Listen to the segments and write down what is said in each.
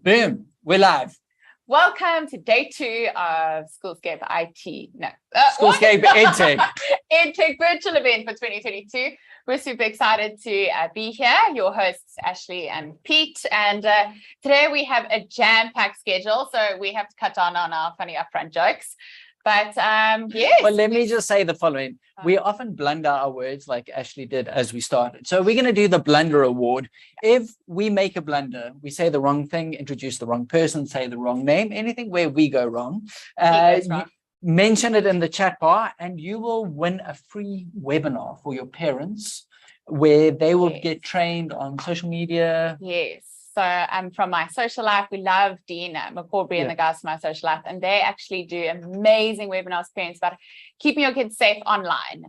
Boom, we're live. Welcome to day 2 of Schoolscape Schoolscape Edtech. Edtech virtual event for 2022. We're super excited to be here. Your hosts, Ashley and Pete. And today we have a jam-packed schedule, so we have to cut down on our funny upfront jokes. But yes. Well, let me just say the following. We often blunder our words like Ashley did as we started. So we're going to do the blunder award. If we make a blunder, we say the wrong thing, introduce the wrong person, say the wrong name, anything where we go wrong, mention it in the chat bar, and you will win a free webinar for your parents where they will get trained on social media. Yes. So from my social life, we love Dean McCorby and the guys from my social life, and they actually do amazing webinar experience about keeping your kids safe online.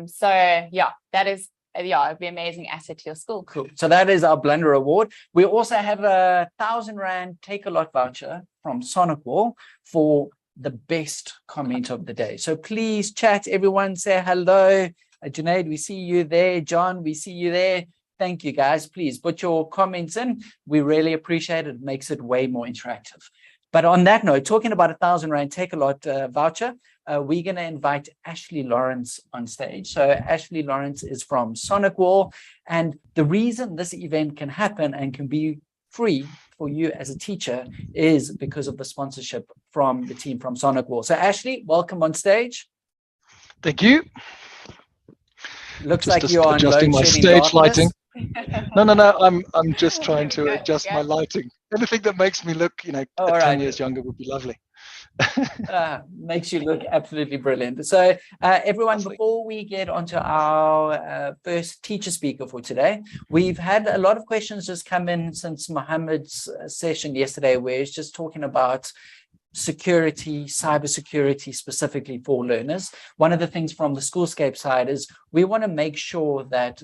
So yeah, that is it'd be an amazing asset to your school. Cool. So that is our blunder award. We also have a 1,000 Rand take a lot voucher from SonicWall for the best comment of the day. So please chat, everyone, say hello. Junaid, we see you there. John, we see you there. Thank you, guys. Please put your comments in. We really appreciate it. It makes it way more interactive. But on that note, talking about 1,000 Rand take a lot voucher, we're going to invite Ashley Lawrence on stage. So Ashley Lawrence is from SonicWall. And the reason this event can happen and can be free for you as a teacher is because of the sponsorship from the team from SonicWall. So Ashley, welcome on stage. Thank you. Looks just like you're on adjusting my stage lighting. No. I'm just trying to adjust my lighting. Anything that makes me look, 10 years younger would be lovely. Makes you look absolutely brilliant. So everyone, before we get onto our first teacher speaker for today, we've had a lot of questions just come in since Mohammed's session yesterday, where he's just talking about security, cybersecurity specifically for learners. One of the things from the Schoolscape side is we want to make sure that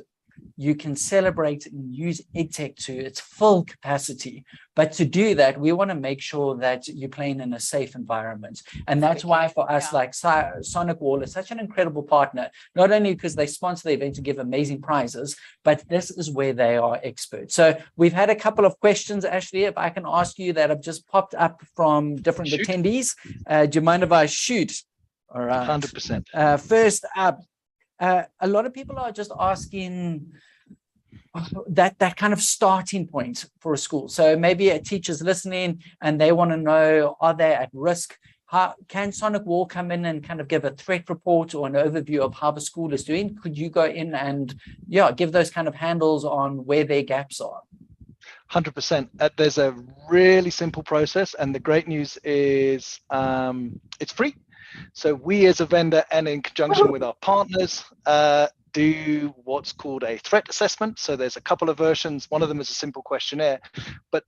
you can celebrate and use EdTech to its full capacity. But to do that, we want to make sure that you're playing in a safe environment. And that's why for us, like SonicWall is such an incredible partner, not only because they sponsor the event to give amazing prizes, but this is where they are experts. So we've had a couple of questions, Ashley, if I can ask you, that have just popped up from different attendees. Do you mind if I shoot? All right. 100%. First up, a lot of people are just asking that kind of starting point for a school. So maybe a teacher's listening and they want to know, are they at risk? How can SonicWall come in and kind of give a threat report or an overview of how the school is doing? Could you go in and give those kind of handles on where their gaps are? 100%. There's a really simple process, and the great news is it's free. So we as a vendor and in conjunction with our partners do what's called a threat assessment. So there's a couple of versions. One of them is a simple questionnaire, but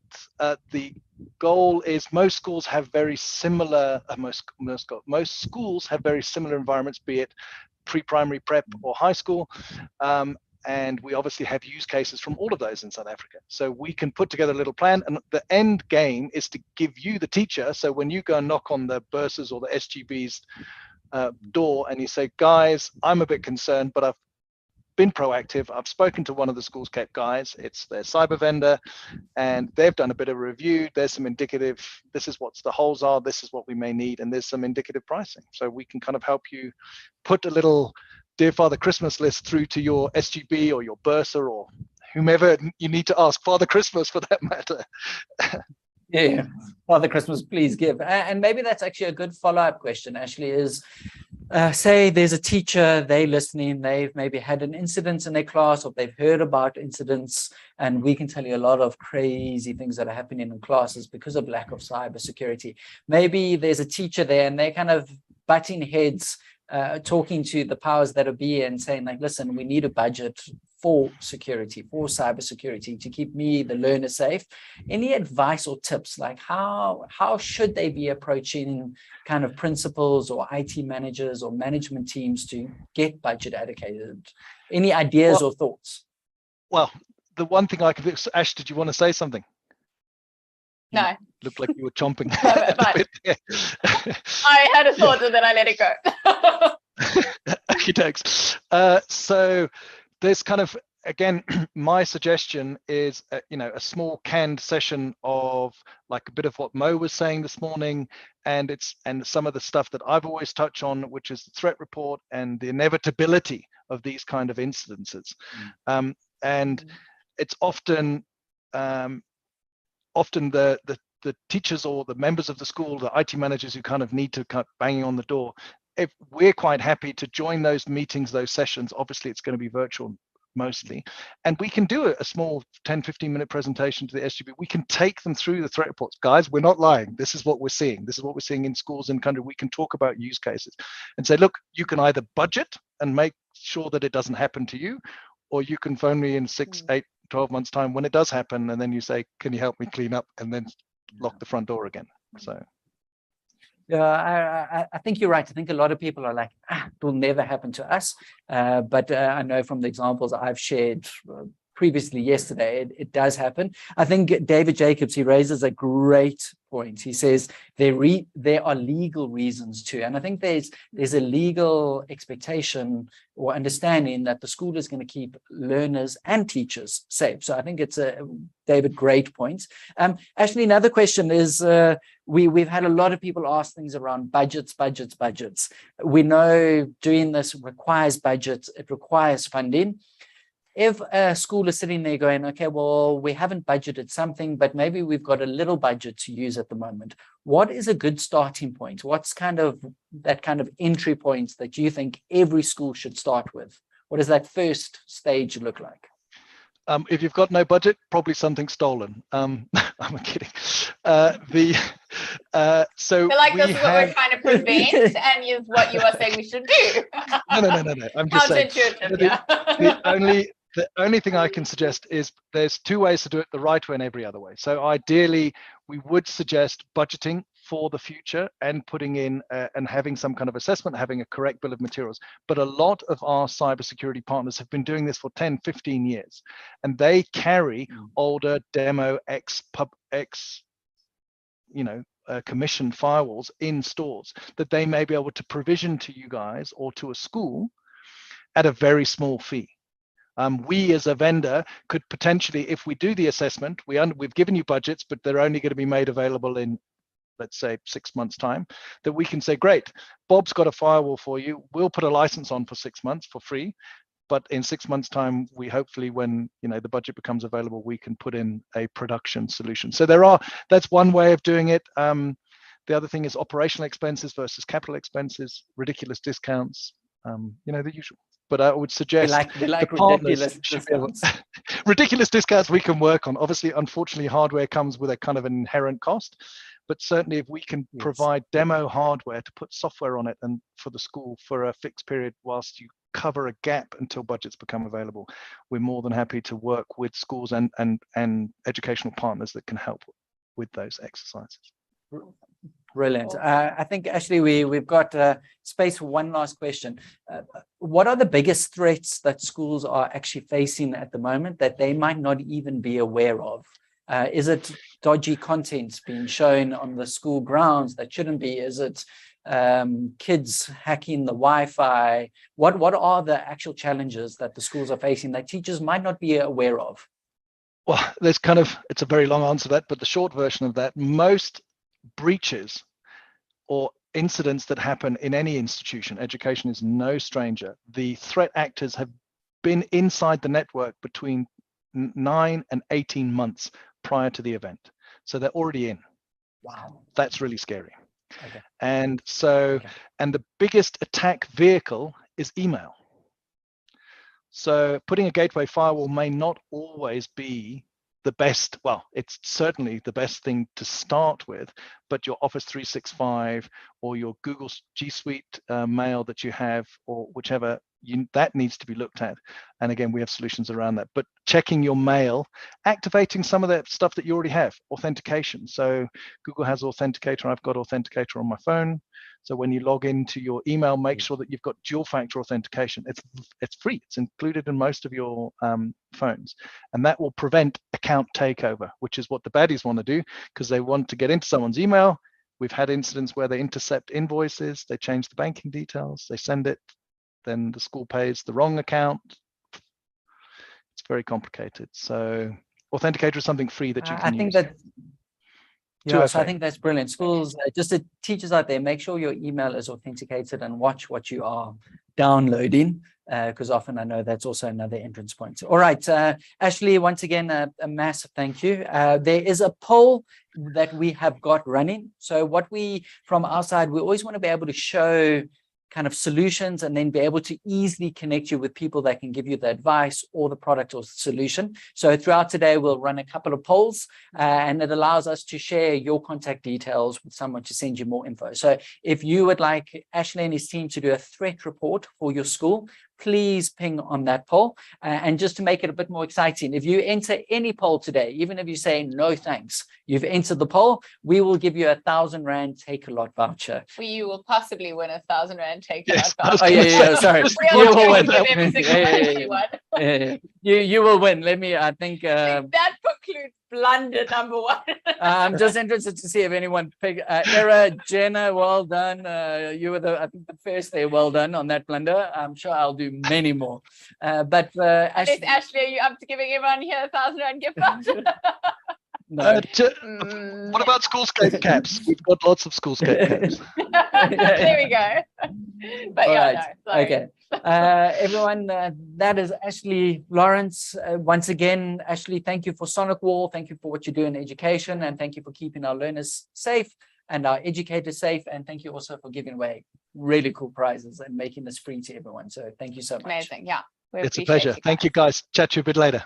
the goal is most schools have very similar, most schools have very similar environments, be it pre-primary, prep or high school. And we obviously have use cases from all of those in South Africa. So we can put together a little plan, and the end game is to give you, the teacher, so when you go and knock on the bursars or the SGB's door and you say, guys, I'm a bit concerned, but I've been proactive. I've spoken to one of the Schoolscape guys. It's their cyber vendor, and they've done a bit of a review. There's some indicative, this is what the holes are, this is what we may need, and there's some indicative pricing. So we can kind of help you put a little Dear Father Christmas list through to your SGB or your bursar or whomever you need to ask, Father Christmas for that matter. Yeah, Father Christmas, please give. And maybe that's actually a good follow-up question, Ashley, is say there's a teacher, they're listening, they've maybe had an incident in their class or they've heard about incidents, and we can tell you a lot of crazy things that are happening in classes because of lack of cybersecurity. Maybe there's a teacher there and they're kind of butting heads, talking to the powers that be and saying, like, listen, we need a budget for security, for cybersecurity, to keep me, the learner, safe. Any advice or tips, like how should they be approaching kind of principals or IT managers or management teams to get budget allocated? Any ideas or thoughts? Well, the one thing I could, Ash, did you want to say something? No. Looked like you were chomping. I had a thought and then I let it go. Okay, thanks. So there's kind of again, my suggestion is, a small canned session of like a bit of what Mo was saying this morning, and some of the stuff that I've always touched on, which is the threat report and the inevitability of these kind of incidences. And it's often the teachers or the members of the school, the IT managers who kind of need to come banging on the door. If we're quite happy to join those meetings, those sessions, obviously it's going to be virtual mostly, and we can do a small 10-15 minute presentation to the SGB. We can take them through the threat reports. Guys, we're not lying. This is what we're seeing. This is what we're seeing in schools and country. We can talk about use cases and say, look, you can either budget and make sure that it doesn't happen to you, or you can phone me in 6, 8, 12 months time when it does happen, and then you say, can you help me clean up, and then lock the front door again. So yeah, I think you're right. I think a lot of people are like, it will never happen to us. But I know from the examples I've shared previously yesterday, it does happen. I think David Jacobs, he raises a great point. He says there are legal reasons too. And I think there's a legal expectation or understanding that the school is going to keep learners and teachers safe. So I think it's David, great point. Actually, another question is, we've had a lot of people ask things around budgets. We know doing this requires budgets, it requires funding. If a school is sitting there going, okay, well, we haven't budgeted something, but maybe we've got a little budget to use at the moment, what is a good starting point? What's that kind of entry point that you think every school should start with? What does that first stage look like? If you've got no budget, probably something stolen. I'm kidding. So I feel like this is what we're trying to prevent, and is what you are saying we should do. No. I'm just saying. The only thing I can suggest is there's two ways to do it: the right way and every other way. So ideally, we would suggest budgeting for the future and putting in and having some kind of assessment, having a correct bill of materials. But a lot of our cybersecurity partners have been doing this for 10, 15 years, and they carry older demo commissioned firewalls in stores that they may be able to provision to you guys or to a school at a very small fee. We as a vendor could potentially, if we do the assessment, we've given you budgets, but they're only going to be made available in, let's say, 6 months time, that we can say, great, Bob's got a firewall for you. We'll put a license on for 6 months for free. But in 6 months time, we hopefully, when the budget becomes available, we can put in a production solution. So that's one way of doing it. The other thing is operational expenses versus capital expenses, ridiculous discounts, the usual. But I would suggest they like the ridiculous discounts. Ridiculous discounts we can work on. Obviously, unfortunately, hardware comes with a kind of an inherent cost. But certainly, if we can provide demo hardware to put software on it and for the school for a fixed period whilst you cover a gap until budgets become available, we're more than happy to work with schools and educational partners that can help with those exercises. Brilliant. I think actually we've got space for one last question. What are the biggest threats that schools are actually facing at the moment that they might not even be aware of? Is it dodgy content being shown on the school grounds that shouldn't be? Is it kids hacking the Wi-Fi? What are the actual challenges that the schools are facing that teachers might not be aware of? Well, it's a very long answer to that, but the short version of that, most breaches or incidents that happen in any institution, education is no stranger. The threat actors have been inside the network between 9 and 18 months prior to the event. So they're already in. Wow. That's really scary. Okay. And the biggest attack vehicle is email. So putting a gateway firewall may not always be the best, well, it's certainly the best thing to start with, but your Office 365 or your Google G Suite mail that you have, or whichever, that needs to be looked at. And again, we have solutions around that. But checking your mail, activating some of that stuff that you already have, authentication. So Google has Authenticator. I've got Authenticator on my phone. So when you log into your email, make sure that you've got dual factor authentication. It's free. It's included in most of your phones. And that will prevent account takeover, which is what the baddies want to do, because they want to get into someone's email. We've had incidents where they intercept invoices, they change the banking details, they send it, then the school pays the wrong account. It's very complicated. So Authenticator is something free that you can I think use. that, yeah, so 2FA. I think that's brilliant. Schools, just the teachers out there, make sure your email is authenticated and watch what you are downloading, because often I know that's also another entrance point. All right, Ashley, once again, a massive thank you. There is a poll that we have got running. So what we, from our side, we always want to be able to show kind of solutions and then be able to easily connect you with people that can give you the advice or the product or solution. So throughout today, we'll run a couple of polls and it allows us to share your contact details with someone to send you more info. So if you would like Ashley and his team to do a threat report for your school, please ping on that poll. And just to make it a bit more exciting, if you enter any poll today, even if you say no thanks, you've entered the poll, we will give you R1,000 Take a Lot voucher. You will possibly win R1,000 Take a Yes, Lot I was voucher. gonna yeah, sorry. We You are will going win. to give every single Yeah. one. You will win. Let me, I think, That concludes blunder number one. I'm just interested to see if anyone picked Era, Jenna, well done. You were I think the first there, well done on that blunder. I'm sure I'll do many more. Ashley, Ashley, are you up to giving everyone here R1,000 gift voucher? no. What about Schoolscape caps? We've got lots of Schoolscape caps. There we go. But All yeah, right. no, sorry. Okay. Everyone, that is Ashley Lawrence. Once again, Ashley, thank you for Sonic Wall. Thank you for what you do in education. And thank you for keeping our learners safe and our educators safe. And thank you also for giving away really cool prizes and making this free to everyone. So thank you so much. Amazing. Yeah. It's a pleasure. Thank you, guys. Chat to you a bit later.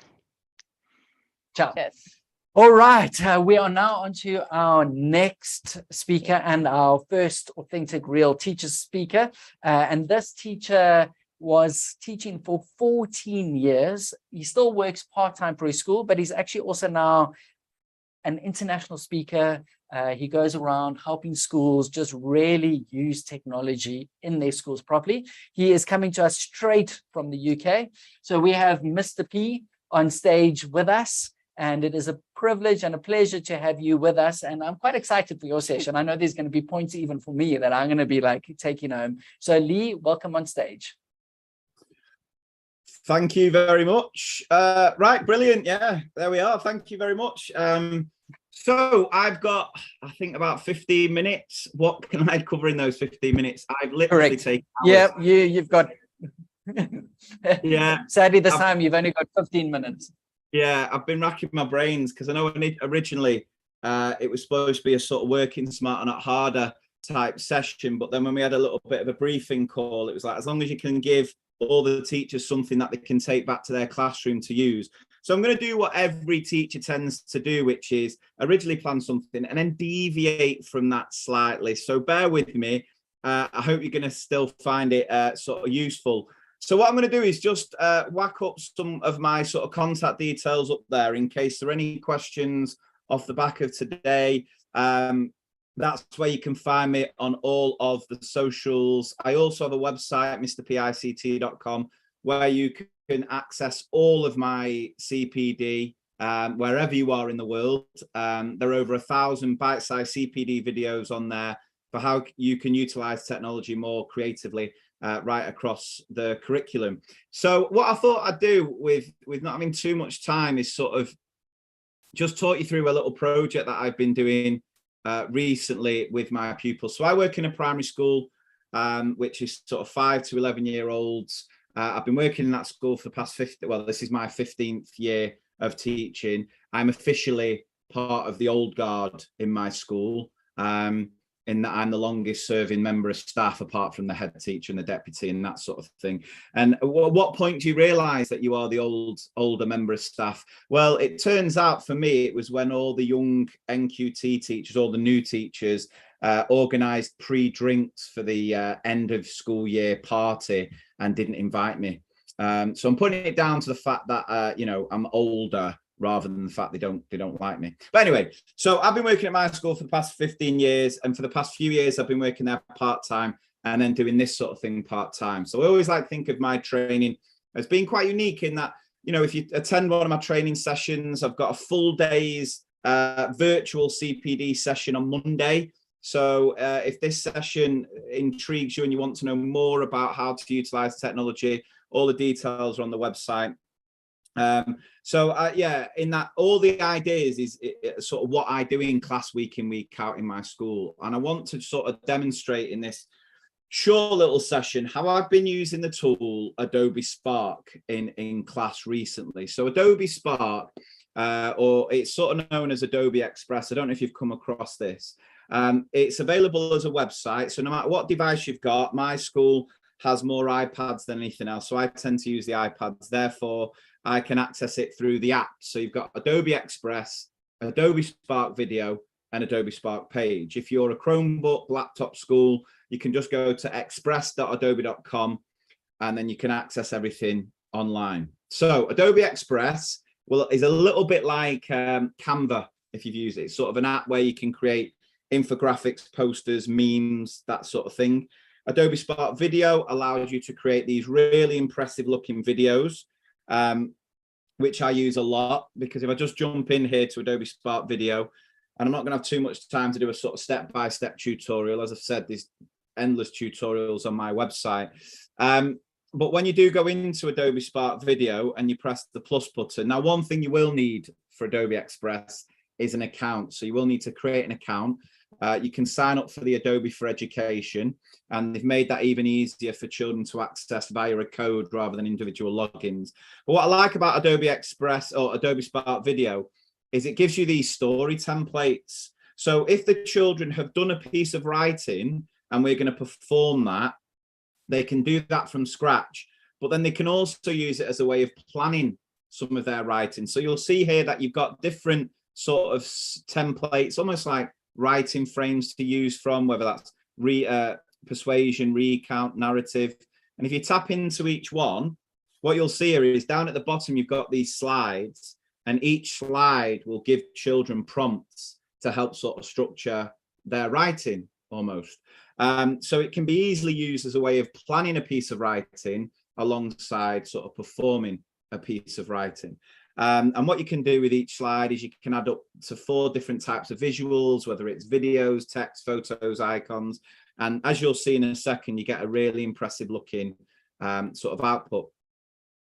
Ciao. Yes. All right, we are now on to our next speaker and our first authentic real teacher speaker. And this teacher was teaching for 14 years. He still works part-time for his school, but he's actually also now an international speaker. He goes around helping schools just really use technology in their schools properly. He is coming to us straight from the UK. So we have Mr. P on stage with us. And it is a privilege and a pleasure to have you with us. And I'm quite excited for your session. I know there's going to be points even for me that I'm going to be like taking home. So Lee, welcome on stage. Thank you very much. Right, brilliant. Yeah, there we are. Thank you very much. So I've got, I think, about 15 minutes. What can I cover in those 15 minutes? I've literally taken hours. Yeah, you've got... Yeah. Sadly, this time you've only got 15 minutes. Yeah, I've been racking my brains because I know originally it was supposed to be a sort of working smarter, not harder type session. But then when we had a little bit of a briefing call, it was like, as long as you can give all the teachers something that they can take back to their classroom to use. So I'm going to do what every teacher tends to do, which is originally plan something and then deviate from that slightly. So bear with me. I hope you're going to still find it sort of useful. So what I'm going to do is just whack up some of my sort of contact details up there in case there are any questions off the back of today. That's where you can find me on all of the socials. I also have a website, mrpict.com, where you can access all of my CPD wherever you are in the world. There are over 1,000 bite-sized CPD videos on there for how you can utilize technology more creatively right across the curriculum. So what I thought I'd do with not having too much time is sort of just talk you through a little project that I've been doing recently with my pupils. So I work in a primary school, which is sort of 5 to 11-year-olds. I've been working in that school for the past this is my 15th year of teaching. I'm officially part of the old guard in my school. In that I'm the longest serving member of staff apart from the head teacher and the deputy and that sort of thing. And at what point do you realise that you are the older member of staff? Well, it turns out for me, it was when all the young NQT teachers, all the new teachers, organised pre-drinks for the end of school year party and didn't invite me. So I'm putting it down to the fact that, you know, I'm older rather than the fact they don't like me. But anyway, so I've been working at my school for the past 15 years. And for the past few years, I've been working there part-time and then doing this sort of thing part-time. So I always like to think of my training as being quite unique in that, you know, if you attend one of my training sessions, I've got a full day's virtual CPD session on Monday. So if this session intrigues you and you want to know more about how to utilize technology, all the details are on the website. Yeah, in that, all the ideas is sort of what I do in class week in, week out in my school. And I want to sort of demonstrate in this short little session how I've been using the tool Adobe Spark in class recently. So Adobe Spark, or it's sort of known as Adobe Express. I don't know if you've come across this. It's available as a website. So no matter what device you've got, my school has more iPads than anything else. So I tend to use the iPads. Therefore, I can access it through the app. So you've got Adobe Express, Adobe Spark Video, and Adobe Spark Page. If you're a Chromebook, laptop school, you can just go to express.adobe.com and then you can access everything online. So Adobe Express is a little bit like Canva, if you've used it. It's sort of an app where you can create infographics, posters, memes, that sort of thing. Adobe Spark Video allows you to create these really impressive looking videos, which I use a lot, because if I just jump in here to Adobe Spark Video, and I'm not going to have too much time to do a sort of step-by-step tutorial. As I've said, there's endless tutorials on my website. But when you do go into Adobe Spark Video and you press the plus button, now one thing you will need for Adobe Express is an account. So you will need to create an account. You can sign up for the Adobe for Education, and they've made that even easier for children to access via a code rather than individual logins. But what I like about Adobe Express or Adobe Spark Video is it gives you these story templates. So if the children have done a piece of writing and we're going to perform that, they can do that from scratch, but then they can also use it as a way of planning some of their writing. So you'll see here that you've got different sort of templates, almost like writing frames to use from, whether that's persuasion, recount, narrative. And if you tap into each one, what you'll see here is down at the bottom, you've got these slides, and each slide will give children prompts to help sort of structure their writing almost. So it can be easily used as a way of planning a piece of writing alongside sort of performing a piece of writing. And what you can do with each slide is you can add up to 4 different types of visuals, whether it's videos, text, photos, icons. And as you'll see in a second, you get a really impressive looking sort of output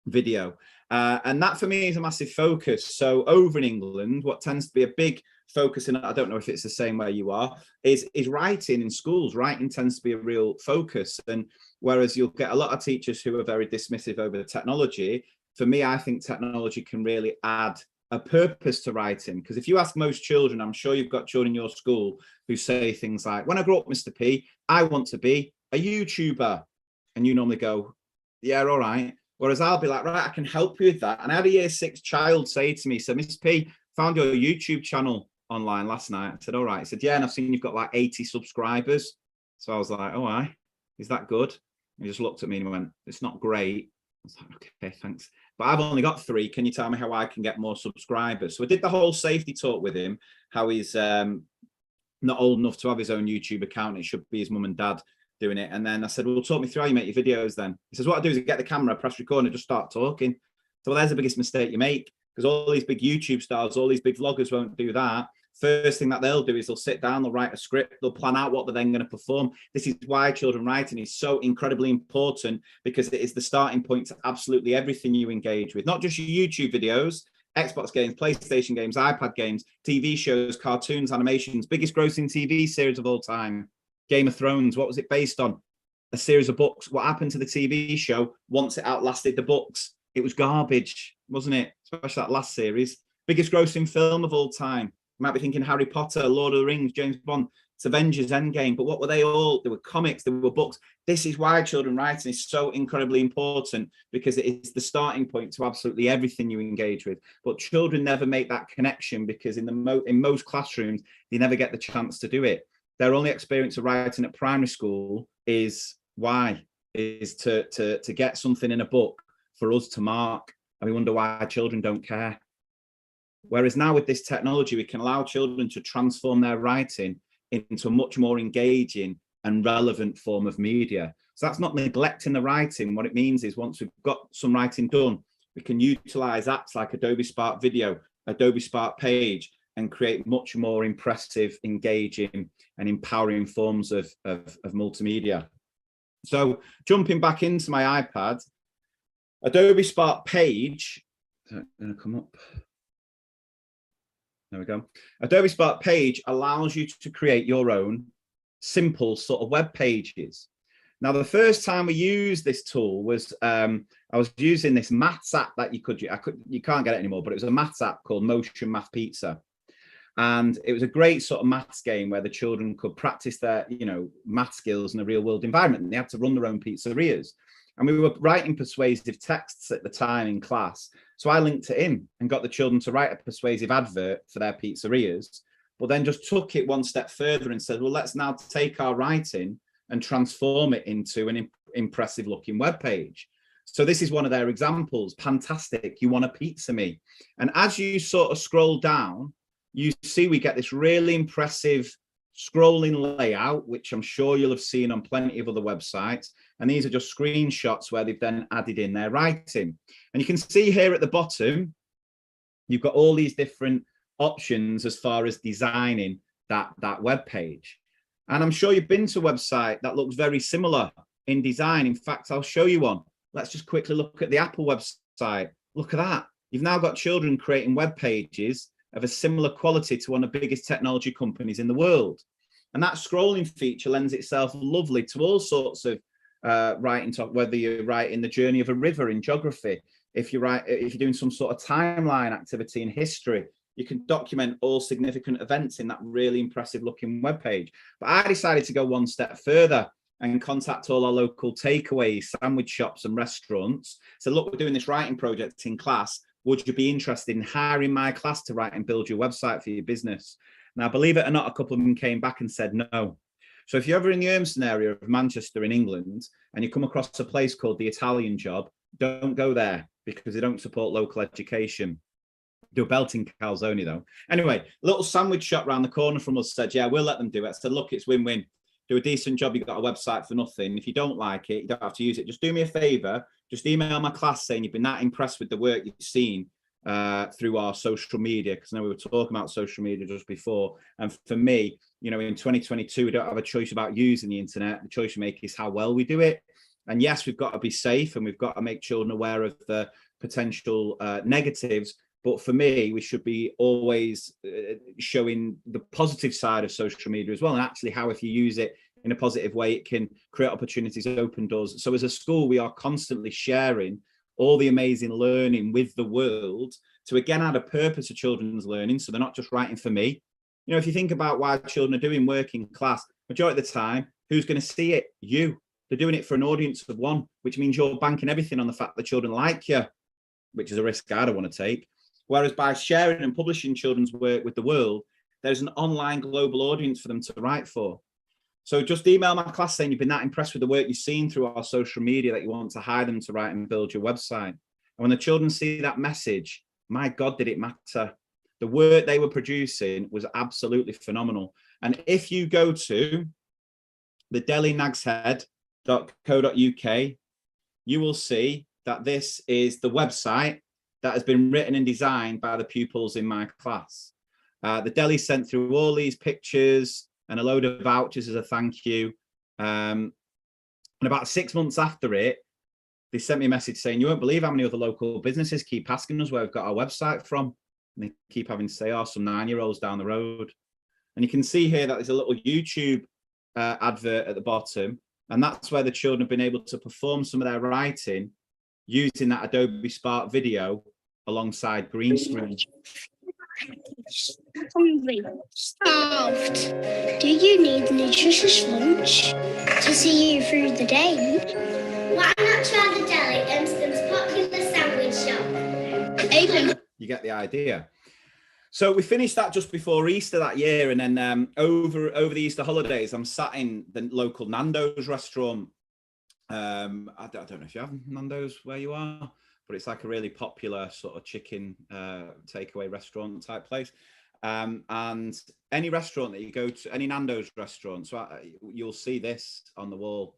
video. And that for me is a massive focus. So over in England, what tends to be a big focus, and I don't know if it's the same where you are, is writing in schools. Writing tends to be a real focus. And whereas you'll get a lot of teachers who are very dismissive over the technology, for me, I think technology can really add a purpose to writing. Because if you ask most children, I'm sure you've got children in your school who say things like, when I grow up, Mr. P, I want to be a YouTuber. And you normally go, yeah, all right. Whereas I'll be like, right, I can help you with that. And I had a year 6 child say to me, so Mr. P, found your YouTube channel online last night. I said, all right. He said, yeah, and I've seen you've got like 80 subscribers. So I was like, oh, aye, is that good? And he just looked at me and went, it's not great. I was like, okay, thanks. But I've only got 3. Can you tell me how I can get more subscribers? So I did the whole safety talk with him, how he's not old enough to have his own YouTube account. It should be his mum and dad doing it. And then I said, well, talk me through how you make your videos then. He says, what I do is I get the camera, press record, and just start talking. So well, there's the biggest mistake you make, because all these big YouTube stars, all these big vloggers won't do that. First thing that they'll do is they'll sit down, they'll write a script, they'll plan out what they're then going to perform. This is why children writing is so incredibly important, because it is the starting point to absolutely everything you engage with, not just your YouTube videos, Xbox games, PlayStation games, iPad games, TV shows, cartoons, animations, biggest grossing TV series of all time, Game of Thrones. What was it based on? A series of books. What happened to the TV show once it outlasted the books? It was garbage, wasn't it? Especially that last series. Biggest grossing film of all time. You might be thinking Harry Potter, Lord of the Rings, James Bond, it's Avengers Endgame, but what were they all? They were comics, they were books. This is why children writing is so incredibly important, because it is the starting point to absolutely everything you engage with. But children never make that connection, because in most classrooms, they never get the chance to do it. Their only experience of writing at primary school is to get something in a book for us to mark, and we wonder why children don't care. Whereas now with this technology, we can allow children to transform their writing into a much more engaging and relevant form of media. So that's not neglecting the writing. What it means is once we've got some writing done, we can utilize apps like Adobe Spark Video, Adobe Spark Page, and create much more impressive, engaging and empowering forms of multimedia. So jumping back into my iPad, Adobe Spark Page, going to come up? There we go. Adobe Spark Page allows you to create your own simple sort of web pages. Now, the first time we used this tool was I was using this maths app that you can't get it anymore, but it was a maths app called Motion Math Pizza. And it was a great sort of maths game where the children could practice their, math skills in a real world environment. And they had to run their own pizzerias. And we were writing persuasive texts at the time in class. So I linked it in and got the children to write a persuasive advert for their pizzerias, but then just took it one step further and said, well, let's now take our writing and transform it into an impressive looking web page. So this is one of their examples. Fantastic. You want to pizza me? And as you sort of scroll down, you see we get this really impressive scrolling layout, which I'm sure you'll have seen on plenty of other websites. And these are just screenshots where they've then added in their writing. And you can see here at the bottom, you've got all these different options as far as designing that web page. And I'm sure you've been to a website that looks very similar in design. In fact, I'll show you one. Let's just quickly look at the Apple website. Look at that. You've now got children creating web pages of a similar quality to one of the biggest technology companies in the world. And that scrolling feature lends itself lovely to all sorts of writing, whether you're writing the journey of a river in geography, if you're doing some sort of timeline activity in history, you can document all significant events in that really impressive looking web page. But I decided to go one step further and contact all our local takeaways, sandwich shops and restaurants. So look, we're doing this writing project in class. Would you be interested in hiring my class to write and build your website for your business? Now, believe it or not, a couple of them came back and said no. So if you're ever in the Urmston area of Manchester in England and you come across a place called the Italian Job, don't go there because they don't support local education. Do a belting calzone though. Anyway, little sandwich shop around the corner from us said, yeah, we'll let them do it. I said, look, it's win-win. Do a decent job. You've got a website for nothing. If you don't like it, you don't have to use it. Just do me a favor. Just email my class saying you've been that impressed with the work you've seen through our social media, because I know we were talking about social media just before. And for me, in 2022, we don't have a choice about using the internet. The choice we make is how well we do it. And yes, we've got to be safe and we've got to make children aware of the potential negatives. But for me, we should be always showing the positive side of social media as well. And actually how, if you use it in a positive way, it can create opportunities, open doors. So as a school, we are constantly sharing all the amazing learning with the world to, again, add a purpose to children's learning. So they're not just writing for me. If you think about why children are doing work in class, majority of the time, who's going to see it? You. They're doing it for an audience of one, which means you're banking everything on the fact that children like you, which is a risk I don't want to take. Whereas by sharing and publishing children's work with the world, there's an online global audience for them to write for. So just email my class saying you've been that impressed with the work you've seen through our social media that you want to hire them to write and build your website. And when the children see that message, my God, did it matter? The work they were producing was absolutely phenomenal. And if you go to the delinagshead.co.uk, you will see that this is the website that has been written and designed by the pupils in my class. The deli sent through all these pictures and a load of vouchers as a thank you. And about 6 months after it, they sent me a message saying, you won't believe how many other local businesses keep asking us where we've got our website from. And they keep having to say, oh, some 9-year-olds down the road. And you can see here that there's a little YouTube advert at the bottom. And that's where the children have been able to perform some of their writing using that Adobe Spark video alongside green screen. Hungry, starved. Do you need a nutritious lunch to see you through the day? Why not try the deli, Urmston's popular sandwich shop? Open. You get the idea. So we finished that just before Easter that year, and then over the Easter holidays, I'm sat in the local Nando's restaurant. I don't know if you have Nando's where you are, but it's like a really popular sort of chicken takeaway restaurant type place. And any restaurant that you go to, any Nando's restaurant, so you'll see this on the wall,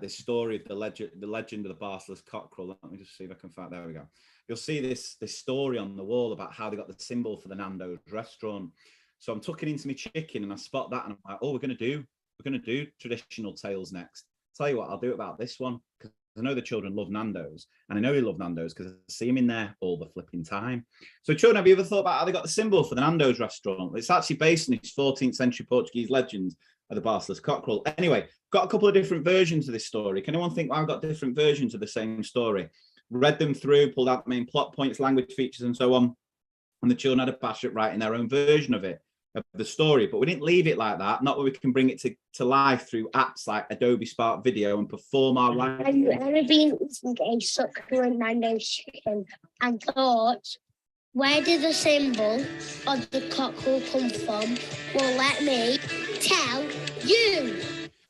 this story of the legend of the Barceless cockerel. Let me just see if I can find. There we go. You'll see this story on the wall about how they got the symbol for the Nando's restaurant. So I'm tucking into my chicken and I spot that and I'm like, oh, we're going to do traditional tales next. Tell you what, I'll do it about this one because I know the children love Nando's, and I know they love Nando's because I see them in there all the flipping time. So children, have you ever thought about how they got the symbol for the Nando's restaurant? It's actually based on this 14th century Portuguese legend of the Barceless cockerel. Anyway, got a couple of different versions of this story. Can anyone think, well, I've got different versions of the same story? Read them through, pulled out the main plot points, language features, and so on. And the children had a bash at writing their own version of it, of the story. But we didn't leave it like that. Not where we can bring it to life through apps like Adobe Spark Video and perform our life. Have you ever been eating a succulent Nando's chicken and thought, where did the symbol of the cockerel come from? Well, let me tell you.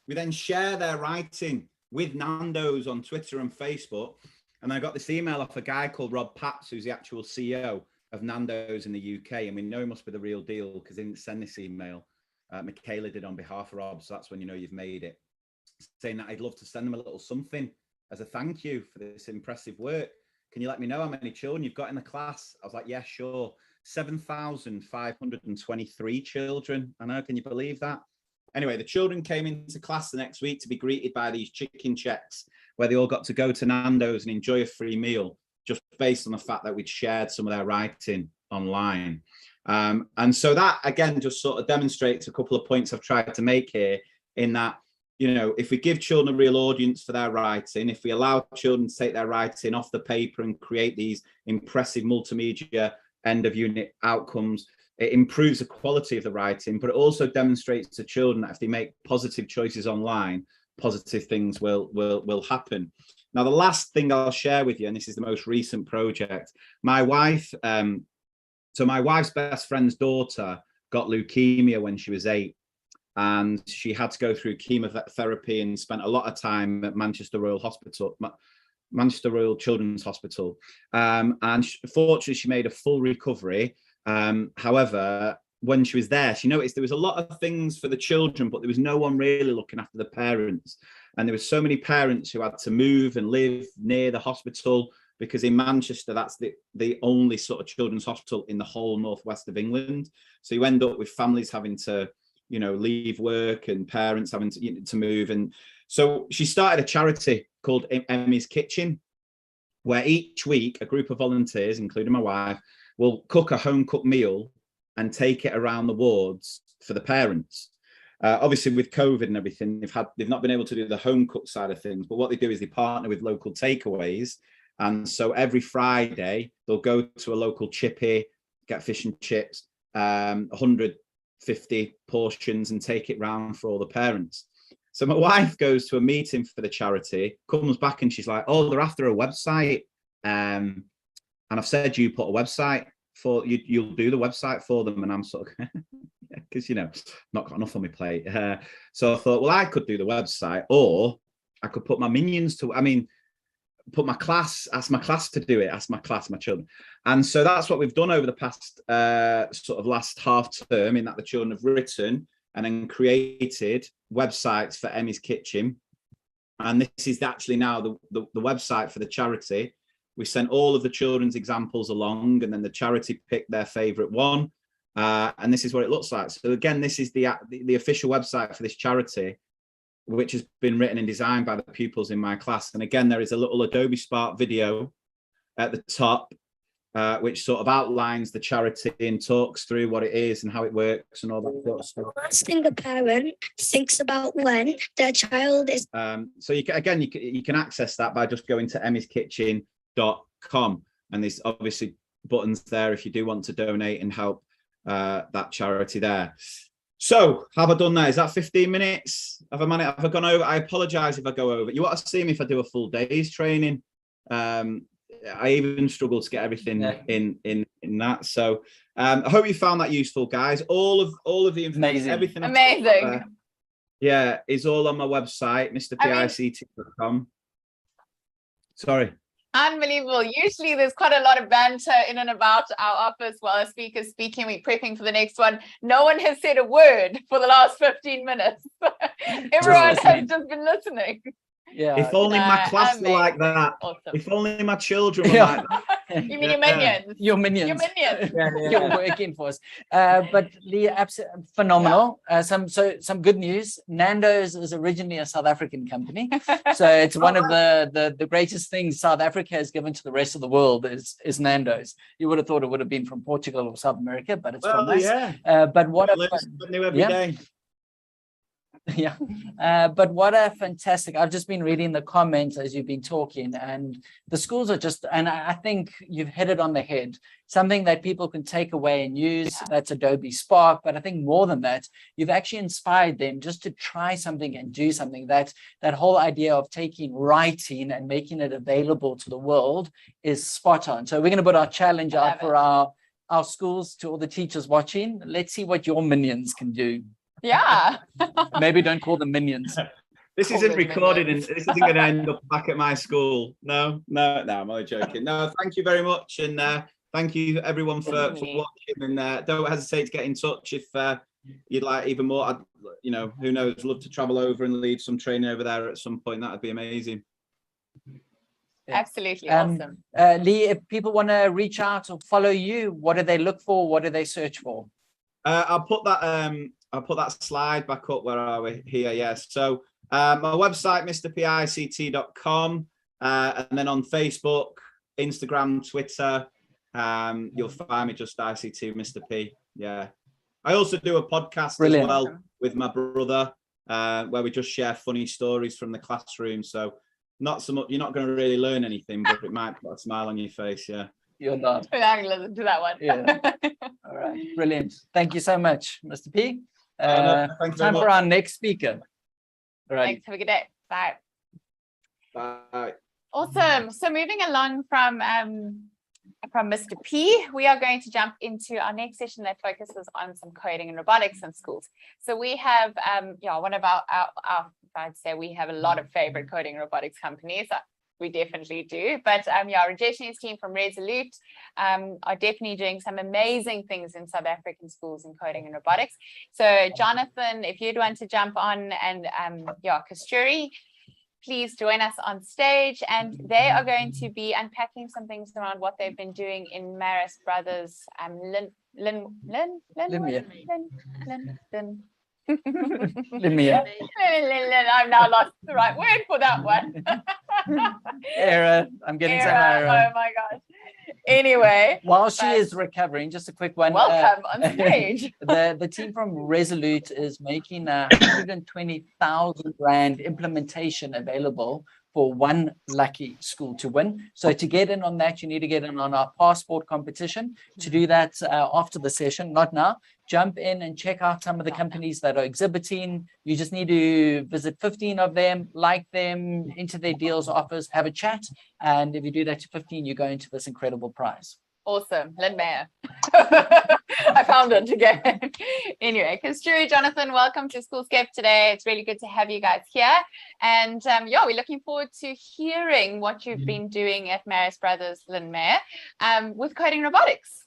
We then share their writing with Nando's on Twitter and Facebook. And I got this email off a guy called Rob Patz, who's the actual CEO of Nando's in the UK. And we know he must be the real deal because he didn't send this email. Michaela did on behalf of Rob. So that's when you know you've made it. Saying that I'd love to send them a little something as a thank you for this impressive work. Can you let me know how many children you've got in the class? I was like, yeah, sure. 7,523 children. I know, can you believe that? Anyway, the children came into class the next week to be greeted by these chicken checks, where they all got to go to Nando's and enjoy a free meal, just based on the fact that we'd shared some of their writing online. And so that, again, just sort of demonstrates a couple of points I've tried to make here, in that, you know, if we give children a real audience for their writing, if we allow children to take their writing off the paper and create these impressive multimedia end of unit outcomes, it improves the quality of the writing, but it also demonstrates to children that if they make positive choices online, positive things will happen. Now, the last thing I'll share with you, and this is the most recent project, my wife, so my wife's best friend's daughter got leukemia when she was 8, and she had to go through chemotherapy and spent a lot of time at Manchester Royal Children's Hospital. And fortunately, she made a full recovery. However, when she was there, she noticed there was a lot of things for the children, but there was no one really looking after the parents. And there were so many parents who had to move and live near the hospital, because in Manchester, that's the only sort of children's hospital in the whole northwest of England. So you end up with families having to, you know, leave work and parents having to move. And so she started a charity called Emmy's Kitchen, where each week a group of volunteers, including my wife, will cook a home-cooked meal and take it around the wards for the parents. Obviously, with COVID and everything, they've not been able to do the home-cooked side of things, but what they do is they partner with local takeaways. And so every Friday, they'll go to a local chippy, get fish and chips, 150 portions, and take it round for all the parents. So my wife goes to a meeting for the charity, comes back and she's like, oh, they're after a website. And I've said, you put a website for, you'll do the website for them. And I'm sort of, because, you know, not got enough on my plate. So I thought, well, I could do the website, or I could put my minions to, put my class, ask my class to do it, ask my class, my children. And so that's what we've done over the past sort of last half term, in that the children have written and then created websites for Emmy's Kitchen. And this is actually now the website for the charity. We sent all of the children's examples along, and then the charity picked their favorite one. And this is what it looks like. So again, this is the official website for this charity, which has been written and designed by the pupils in my class. And again, there is a little Adobe Spark video at the top, which sort of outlines the charity and talks through what it is and how it works and all that sort of stuff. Last thing a parent thinks about when their child is... So you can access that by just going to emmyskitchen.com. And there's obviously buttons there if you do want to donate and help that charity there. So have I done that? Is that 15 minutes? Have I gone over? I apologize if I go over. You want to see me if I do a full day's training. I even struggle to get everything in that. So I hope you found that useful, guys. All of the information, everything. Amazing. Is all on my website, mrpict.com. Sorry. Unbelievable. Usually there's quite a lot of banter in and about our office while our speaker's speaking. We're prepping for the next one. No one has said a word for the last 15 minutes. Everyone has just been listening. Yeah. If only my class were amazing. like that. Awesome. If only my children were Yeah. like that. You mean your minions? Your minions. Your minions. Yeah, You're working for us. But Lee, absolutely phenomenal. Some good news. Nando's is originally a South African company. So it's one of the greatest things South Africa has given to the rest of the world is Nando's. You would have thought it would have been from Portugal or South America, but it's from us. Yeah. But what Learn something new every yeah. day. Yeah, but what a fantastic, I've just been reading the comments as you've been talking, and the schools are just, and I think you've hit it on the head, something that people can take away and use. That's Adobe Spark, but I think more than that, you've actually inspired them just to try something and do something. That whole idea of taking writing and making it available to the world is spot on. So we're going to put our challenge out for our schools, to all the teachers watching. Let's see what your minions can do. Yeah. Maybe don't call them minions. This isn't recorded, and this isn't going to end up back at my school. No, I'm only joking. No, thank you very much, and thank you everyone for watching. And don't hesitate to get in touch if you'd like even more. You know, who knows? Love to travel over and lead some training over there at some point. That would be amazing. Absolutely awesome. Lee, if people want to reach out or follow you, what do they look for? What do they search for? I'll put that slide back up. Where are we? Here, yes. So my website, mrpict.com, and then on Facebook, Instagram, Twitter, you'll find me just ICT Mr. P. Yeah. I also do a podcast as well with my brother, where we just share funny stories from the classroom. So not so much, you're not going to really learn anything, but it might put a smile on your face. Yeah. You're not. I'm going to listen to that one. Yeah. All right. Brilliant. Thank you so much, Mr. P. Time for our next speaker. All right. Thanks. Have a good day. Bye. Bye. Awesome. So moving along from Mr. P, we are going to jump into our next session that focuses on some coding and robotics in schools. So we have one of our I'd say we have a lot of favorite coding and robotics companies. We definitely do. But Rajeshni's team from Resolute are definitely doing some amazing things in South African schools in coding and robotics. So Jonathan, if you'd want to jump on, and Kasturie, please join us on stage. And they are going to be unpacking some things around what they've been doing in Marist Brothers, Linmeyer. I've now lost the right word for that one. Error. I'm getting some error. Oh my gosh. Anyway. While she is recovering, just a quick one. Welcome on stage. The team from Resolute is making a 120,000 Rand implementation available for one lucky school to win. So to get in on that, you need to get in on our passport competition. To do that after the session, not now. Jump in and check out some of the companies that are exhibiting. You just need to visit 15 of them, like them, enter their deals, offers, have a chat. And if you do that to 15, you go into this incredible prize. Awesome. Linmeyer. I found it again. Anyway, Kasturie, Jonathan, welcome to Schoolscape today. It's really good to have you guys here. And we're looking forward to hearing what you've been doing at Marist Brothers, Linmeyer, with coding robotics.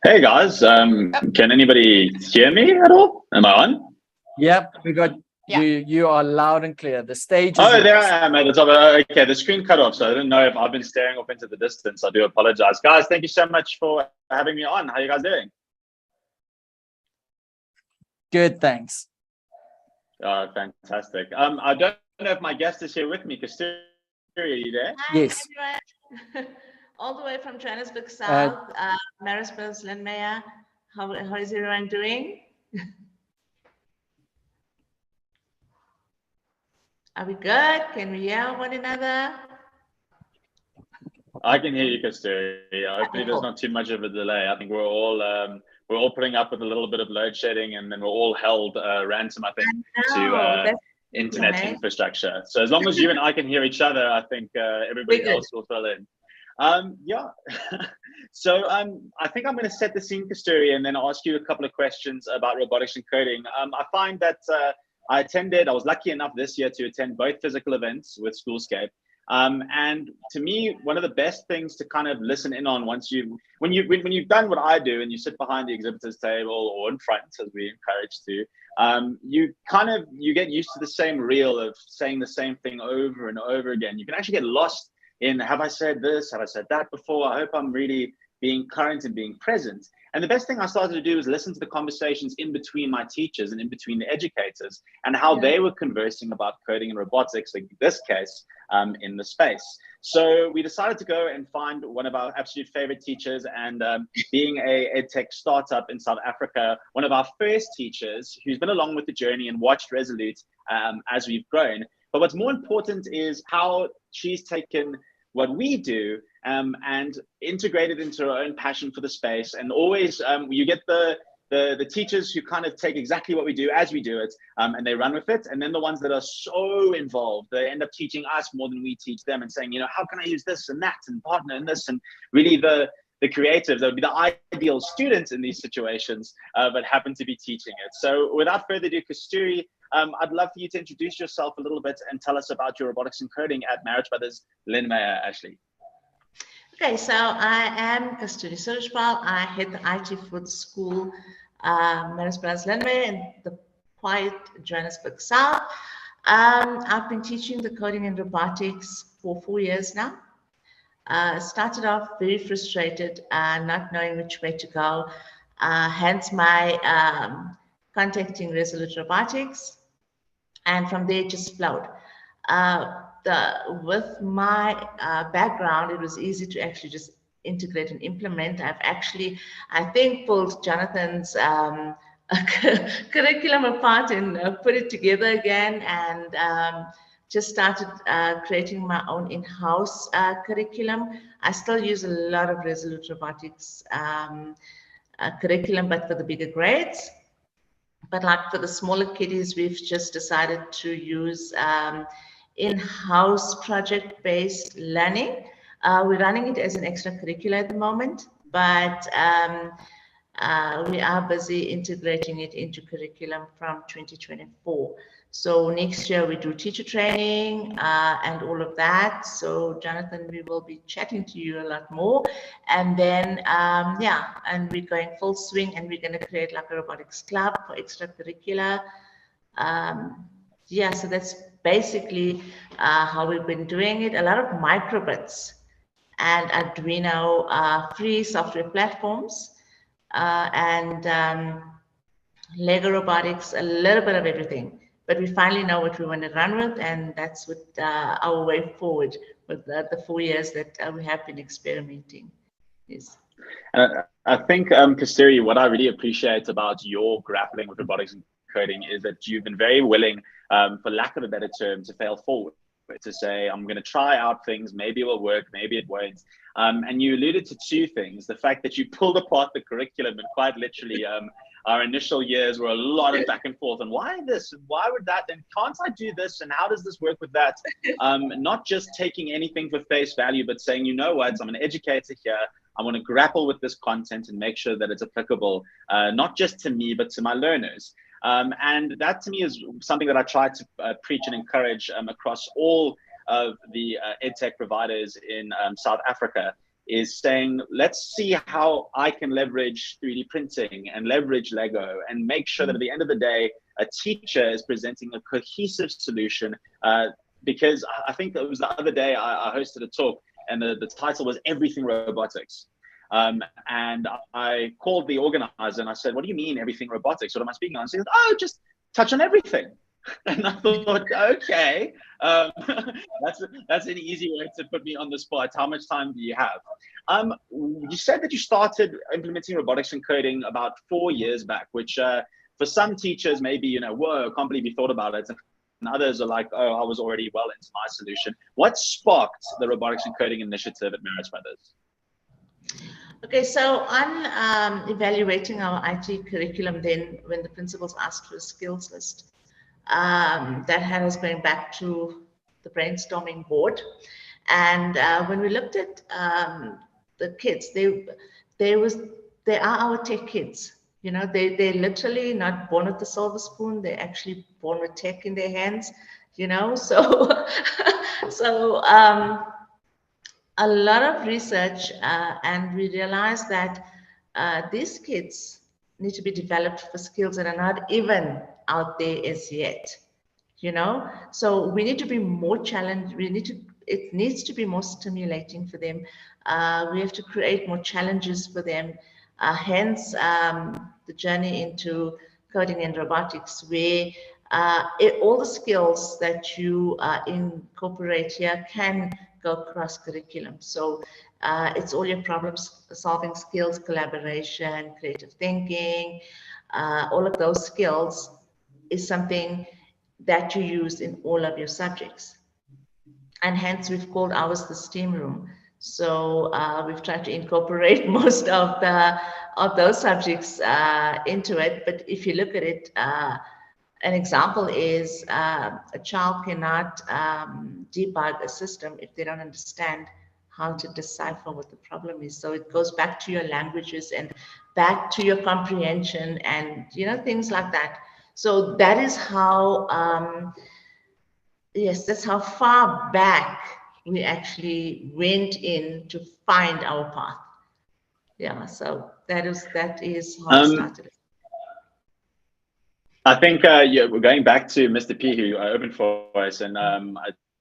Hey guys, can anybody hear me at all? Am I on? Yep, we got you are loud and clear. The stage is there I am at the top. Okay, the screen cut off, so I didn't know if I've been staring off into the distance. I do apologize. Guys, thank you so much for having me on. How are you guys doing? Good, thanks. Fantastic. I don't know if my guest is here with me. Kasturie, are you there? Hi, yes. everyone. All the way from Johannesburg South, Marist Brothers, Linmeyer. How is everyone doing? Are we good? Can we hear one another? I can hear you, Kasturie. Hopefully there's not too much of a delay. I think we're all putting up with a little bit of load shedding, and then we're all held ransom, I think, to internet infrastructure. So as long as you and I can hear each other, I think everybody else will fill in. So I think I'm going to set the scene, Kasturie, and then ask you a couple of questions about robotics and coding. I find that I was lucky enough this year to attend both physical events with Schoolscape. And to me, one of the best things to kind of listen in on when you've done what I do and you sit behind the exhibitors table or in front, as we encourage to, you get used to the same reel of saying the same thing over and over again. You can actually get lost in, have I said this? Have I said that before? I hope I'm really being current and being present. And the best thing I started to do was listen to the conversations in between my teachers and in between the educators and how they were conversing about coding and robotics, like in this case, in the space. So we decided to go and find one of our absolute favorite teachers, and being a EdTech startup in South Africa, one of our first teachers who's been along with the journey and watched Resolute as we've grown. But what's more important is how she's taken what we do and integrated into her own passion for the space. And always you get the teachers who kind of take exactly what we do as we do it, and they run with it. And then the ones that are so involved, they end up teaching us more than we teach them and saying, you know, how can I use this and that and partner in this? And really the creatives, that would be the ideal students in these situations, but happen to be teaching it. So without further ado, Kasturie, I'd love for you to introduce yourself a little bit and tell us about your robotics and coding at Marist Brothers, Linmeyer, Ashley. Okay, so I am Kasturie Surujpal. I head the IT for the school, Marist Brothers, Linmeyer, in the quiet Johannesburg South. I've been teaching the coding and robotics for 4 years now. Started off very frustrated, not knowing which way to go. Hence my contacting Resolute Robotics, and from there it just flowed. With my background, it was easy to actually just integrate and implement. I've actually, I think, pulled Jonathan's curriculum apart and put it together again, and just started creating my own in-house curriculum. I still use a lot of Resolute Robotics curriculum, but for the bigger grades. But like for the smaller kiddies, we've just decided to use in-house project-based learning. We're running it as an extracurricular at the moment, but we are busy integrating it into curriculum from 2024. So next year we do teacher training and all of that. So Jonathan, we will be chatting to you a lot more. And then, yeah, and we're going full swing, and we're going to create like a robotics club for extracurricular. Yeah, so that's basically how we've been doing it. A lot of microbits and Arduino free software platforms, and Lego robotics, a little bit of everything. But we finally know what we want to run with, and that's what our way forward with the 4 years that we have been experimenting is. I think, Kasturie, what I really appreciate about your grappling with robotics and coding is that you've been very willing, for lack of a better term, to fail forward, to say, I'm going to try out things, maybe it will work, maybe it won't. And you alluded to two things: the fact that you pulled apart the curriculum, and quite literally, our initial years were a lot of back and forth, and why this, and why would that, and can't I do this, and how does this work with that? Not just taking anything for face value, but saying, you know what, I'm an educator here. I want to grapple with this content and make sure that it's applicable, not just to me, but to my learners. And that to me is something that I try to preach and encourage across all of the EdTech providers in South Africa, is saying, let's see how I can leverage 3D printing and leverage Lego, and make sure that at the end of the day, a teacher is presenting a cohesive solution. Because I think it was the other day I hosted a talk, and the title was Everything Robotics. And I called the organizer and I said, what do you mean everything robotics? What am I speaking on? She said, oh, just touch on everything. And I thought, okay, that's an easy way to put me on the spot. How much time do you have? You said that you started implementing robotics and coding about 4 years back, which for some teachers, maybe, you know, whoa, I can't believe you thought about it. And others are like, oh, I was already well into my solution. What sparked the robotics and coding initiative at Marist Brothers? Okay, so on evaluating our IT curriculum, then when the principals asked for a skills list, that had us going back to the brainstorming board. And when we looked at the kids, they are our tech kids. You know, they're literally not born with the silver spoon. They're actually born with tech in their hands. you know. So, so a lot of research, and we realized that these kids need to be developed for skills that are not even out there as yet, you know. So we need to be more challenged. It needs to be more stimulating for them. We have to create more challenges for them. Hence, the journey into coding and robotics, where all the skills that you incorporate here can go cross curriculum. So it's all your problem solving skills, collaboration, creative thinking, all of those skills is something that you use in all of your subjects. And hence we've called ours the STEAM room. So we've tried to incorporate most of those subjects into it. But if you look at it, an example is a child cannot debug a system if they don't understand how to decipher what the problem is. So it goes back to your languages and back to your comprehension and, you know, things like that. So that is how, yes, that's how far back we actually went in to find our path. Yeah, so that is how it started. I think yeah, we're going back to Mr. P, who opened for us, and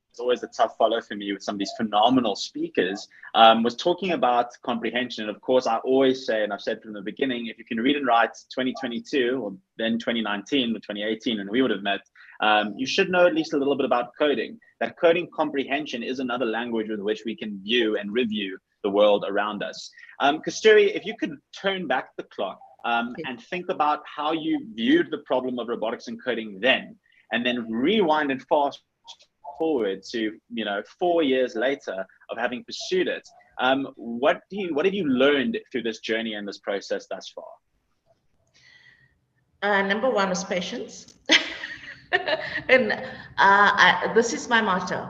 it's always a tough follow for me with some of these phenomenal speakers, was talking about comprehension. And of course, I always say, and I've said from the beginning, if you can read and write 2022 or then 2019 or 2018, and we would have met, you should know at least a little bit about coding. That coding comprehension is another language with which we can view and review the world around us. Kasturie, if you could turn back the clock and think about how you viewed the problem of robotics and coding then, and then rewind and fast forward to 4 years later of having pursued it. What have you learned through this journey and this process thus far? Number one is patience. And this is my motto.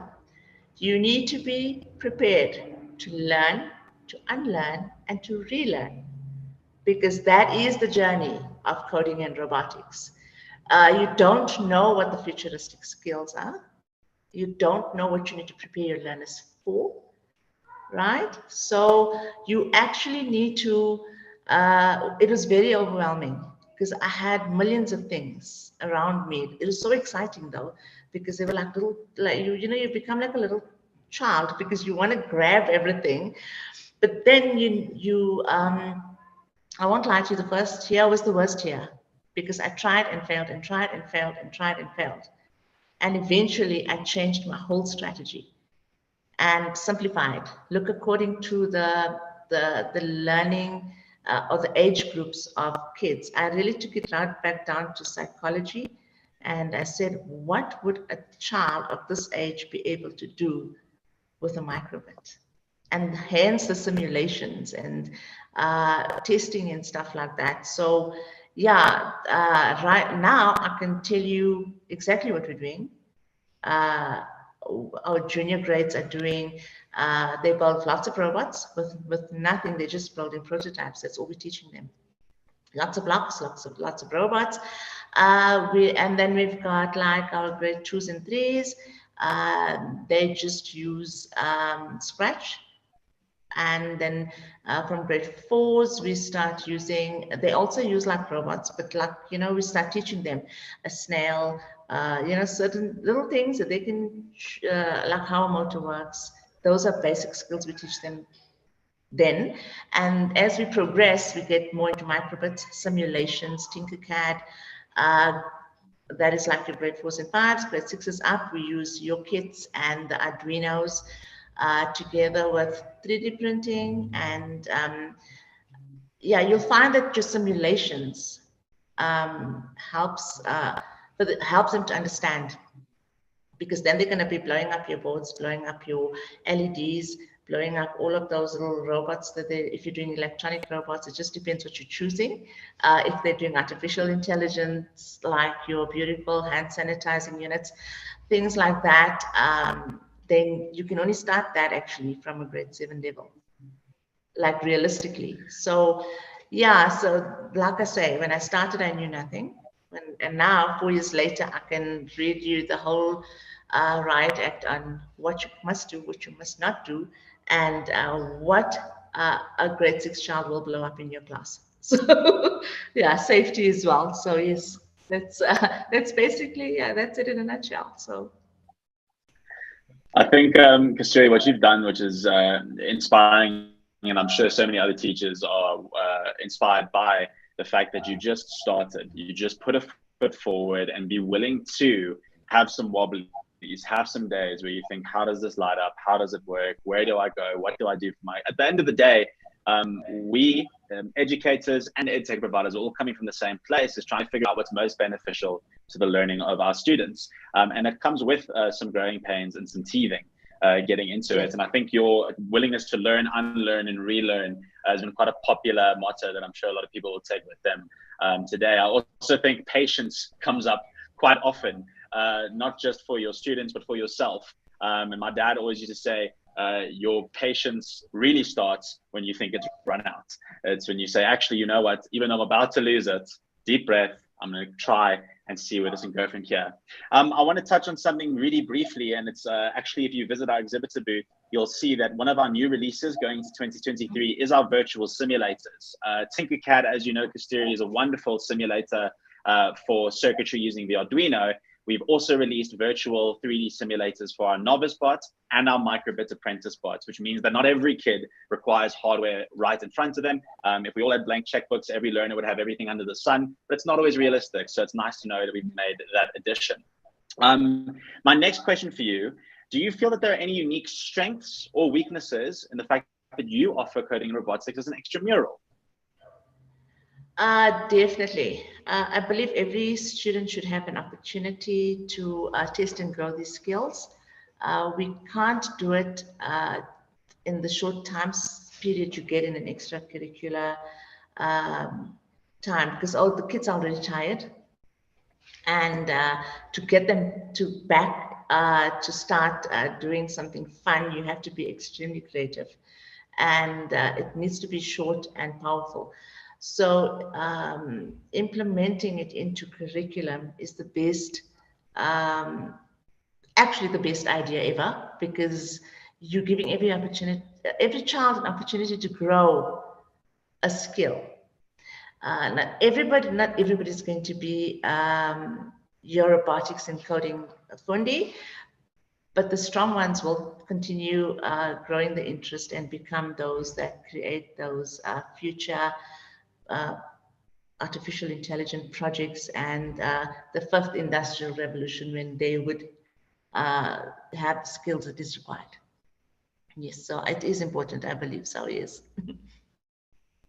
You need to be prepared to learn, to unlearn, and to relearn, because that is the journey of coding and robotics. You don't know what the futuristic skills are. You don't know what you need to prepare your learners for, right? So you actually need to, it was very overwhelming because I had millions of things around me. It was so exciting though, because they were like little, you become like a little child because you want to grab everything. But then I won't lie to you, the first year was the worst year because I tried and failed and tried and failed and tried and failed. And eventually I changed my whole strategy and simplified. Look according to the learning or the age groups of kids. I really took it right back down to psychology. And I said, what would a child of this age be able to do with a microbit? And hence the simulations and testing and stuff like that. So yeah, right now I can tell you exactly what we're doing. Our junior grades are doing, they build lots of robots with nothing. They're just building prototypes. That's all we're teaching them. Lots of blocks, lots of robots. And then we've got like our grade 2s and 3s. They just use Scratch. And then from grade 4s, we start using, they also use like robots, but like, we start teaching them a snail, certain little things that they can, like how a motor works. Those are basic skills we teach them then. And as we progress, we get more into microbits, simulations, Tinkercad. That is like your grade 4s and 5s. Grade 6s up, we use your kits and the Arduinos. Together with 3D printing, and yeah, you'll find that your simulations helps them to understand, because then they're going to be blowing up your boards, blowing up your LEDs, blowing up all of those little robots that if you're doing electronic robots, it just depends what you're choosing. If they're doing artificial intelligence, like your beautiful hand sanitizing units, things like that, then you can only start that actually from a grade 7 level, like realistically. So yeah, so like I say, when I started, I knew nothing. And now, 4 years later, I can read you the whole Riot Act on what you must do, what you must not do, and what a grade 6 child will blow up in your class. So yeah, safety as well. So yes, that's basically, yeah, that's it in a nutshell. So I think, Kasturie, what you've done, which is inspiring, and I'm sure so many other teachers are inspired by the fact that you just started. You just put a foot forward and be willing to have some wobblies, have some days where you think, how does this light up? How does it work? Where do I go? What do I do for my... At the end of the day, we educators and edtech providers are all coming from the same place, is trying to figure out what's most beneficial to the learning of our students. And it comes with some growing pains and some teething getting into it. And I think your willingness to learn, unlearn, and relearn has been quite a popular motto that I'm sure a lot of people will take with them today. I also think patience comes up quite often, not just for your students, but for yourself. And my dad always used to say, your patience really starts when you think it's run out. It's when you say, actually, you know what, even though I'm about to lose it, deep breath, I'm going to try and see where this can go from here. I want to touch on something really briefly, and it's actually, if you visit our exhibitor booth, you'll see that one of our new releases going into 2023 is our virtual simulators. Tinkercad, as you know, Kasturie, is a wonderful simulator for circuitry using the Arduino. We've also released virtual 3D simulators for our novice bots and our microbit apprentice bots, which means that not every kid requires hardware right in front of them. If we all had blank checkbooks, every learner would have everything under the sun, but it's not always realistic. So it's nice to know that we've made that addition. My next question for you, do you feel that there are any unique strengths or weaknesses in the fact that you offer coding and robotics as an extramural? Definitely. I believe every student should have an opportunity to test and grow these skills. We can't do it in the short time period you get in an extracurricular time, because all the kids are already tired. And to get them to start doing something fun, you have to be extremely creative. And it needs to be short and powerful. So implementing it into curriculum is the best, actually the best idea ever, because you're giving every child an opportunity to grow a skill. Not everybody is going to be your robotics and coding fundi, but the strong ones will continue growing the interest and become those that create those future artificial intelligence projects and the fifth industrial revolution, when they would have the skills that is required. Yes, so it is important, I believe so, yes.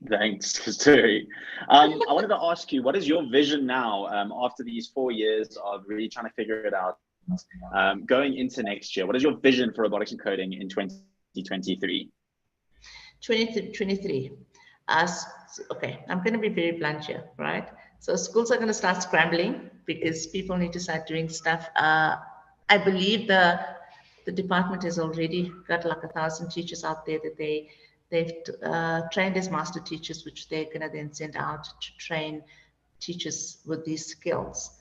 Thanks, Kasturie. I wanted to ask you, what is your vision now after these 4 years of really trying to figure it out, going into next year? What is your vision for robotics and coding in 2023? 2023. Okay, I'm going to be very blunt here, right? So schools are going to start scrambling because people need to start doing stuff. I believe the department has already got like 1,000 teachers out there that they've trained as master teachers, which they're going to then send out to train teachers with these skills.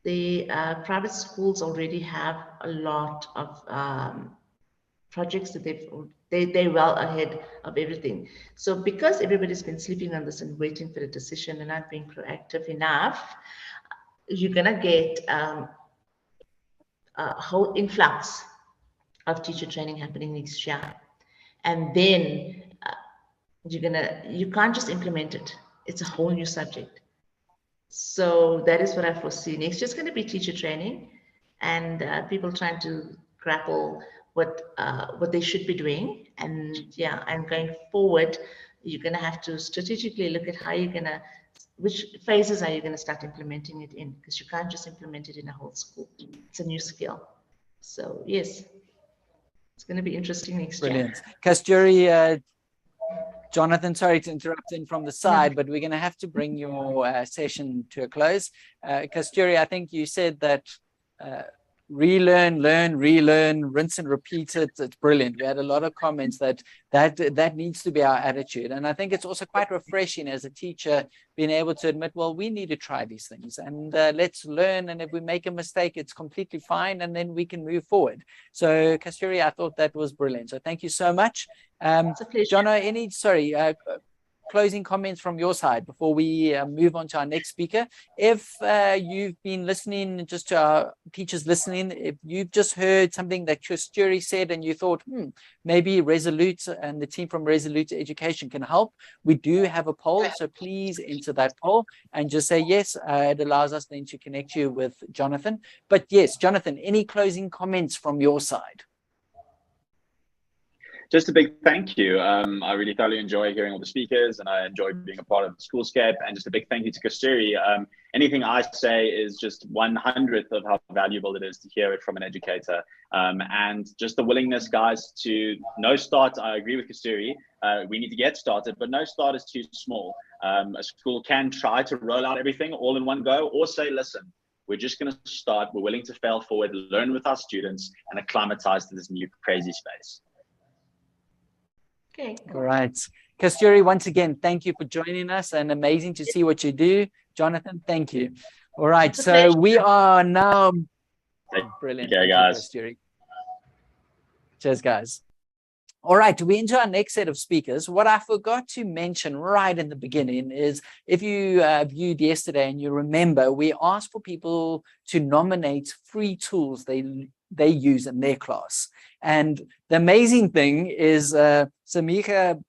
The private schools already have a lot of projects that they're well ahead of everything. So because everybody's been sleeping on this and waiting for a decision and not being proactive enough, you're going to get a whole influx of teacher training happening next year. And then you can't just implement it. It's a whole new subject. So that is what I foresee. Next year is going to be teacher training and people trying to grapple what they should be doing. And yeah, and going forward, you're going to have to strategically look at how you're going to, which phases are you going to start implementing it in? Because you can't just implement it in a whole school. It's a new skill. So yes, it's going to be interesting next year. Brilliant. Kasturie, Jonathan, sorry to interrupt in from the side, but we're going to have to bring your session to a close. Kasturie, I think you said that relearn, learn, relearn, rinse and repeat it. It's brilliant. We had a lot of comments that needs to be our attitude. And I think it's also quite refreshing as a teacher being able to admit, well, we need to try these things and let's learn. And if we make a mistake, it's completely fine. And then we can move forward. So Kasturie, I thought that was brilliant. So thank you so much. Jono, closing comments from your side before we move on to our next speaker? If you've been listening, just to our teachers listening, if you've just heard something that Kasturie said and you thought, maybe Resolute and the team from Resolute Education can help, we do have a poll, so please enter that poll and just say yes. It allows us then to connect you with Jonathan. But yes, Jonathan, any closing comments from your side? Just a big thank you. I really thoroughly enjoy hearing all the speakers, and I enjoy being a part of Schoolscape. And just a big thank you to Kasturie. Anything I say is just 1/100th of how valuable it is to hear it from an educator. And just the willingness, guys, to no start. I agree with Kasturie. We need to get started, but no start is too small. A school can try to roll out everything all in one go, or say, listen, we're just going to start. We're willing to fail forward, learn with our students, and acclimatize to this new crazy space. Okay. All right. Kasturie, once again, thank you for joining us, and amazing to see what you do. Jonathan, thank you. All right. So we are now. Brilliant. Okay, guys. Cheers, guys. All right, we're into our next set of speakers. What I forgot to mention right in the beginning is, if you viewed yesterday and you remember, we asked for people to nominate free tools they use in their class. And the amazing thing is Samika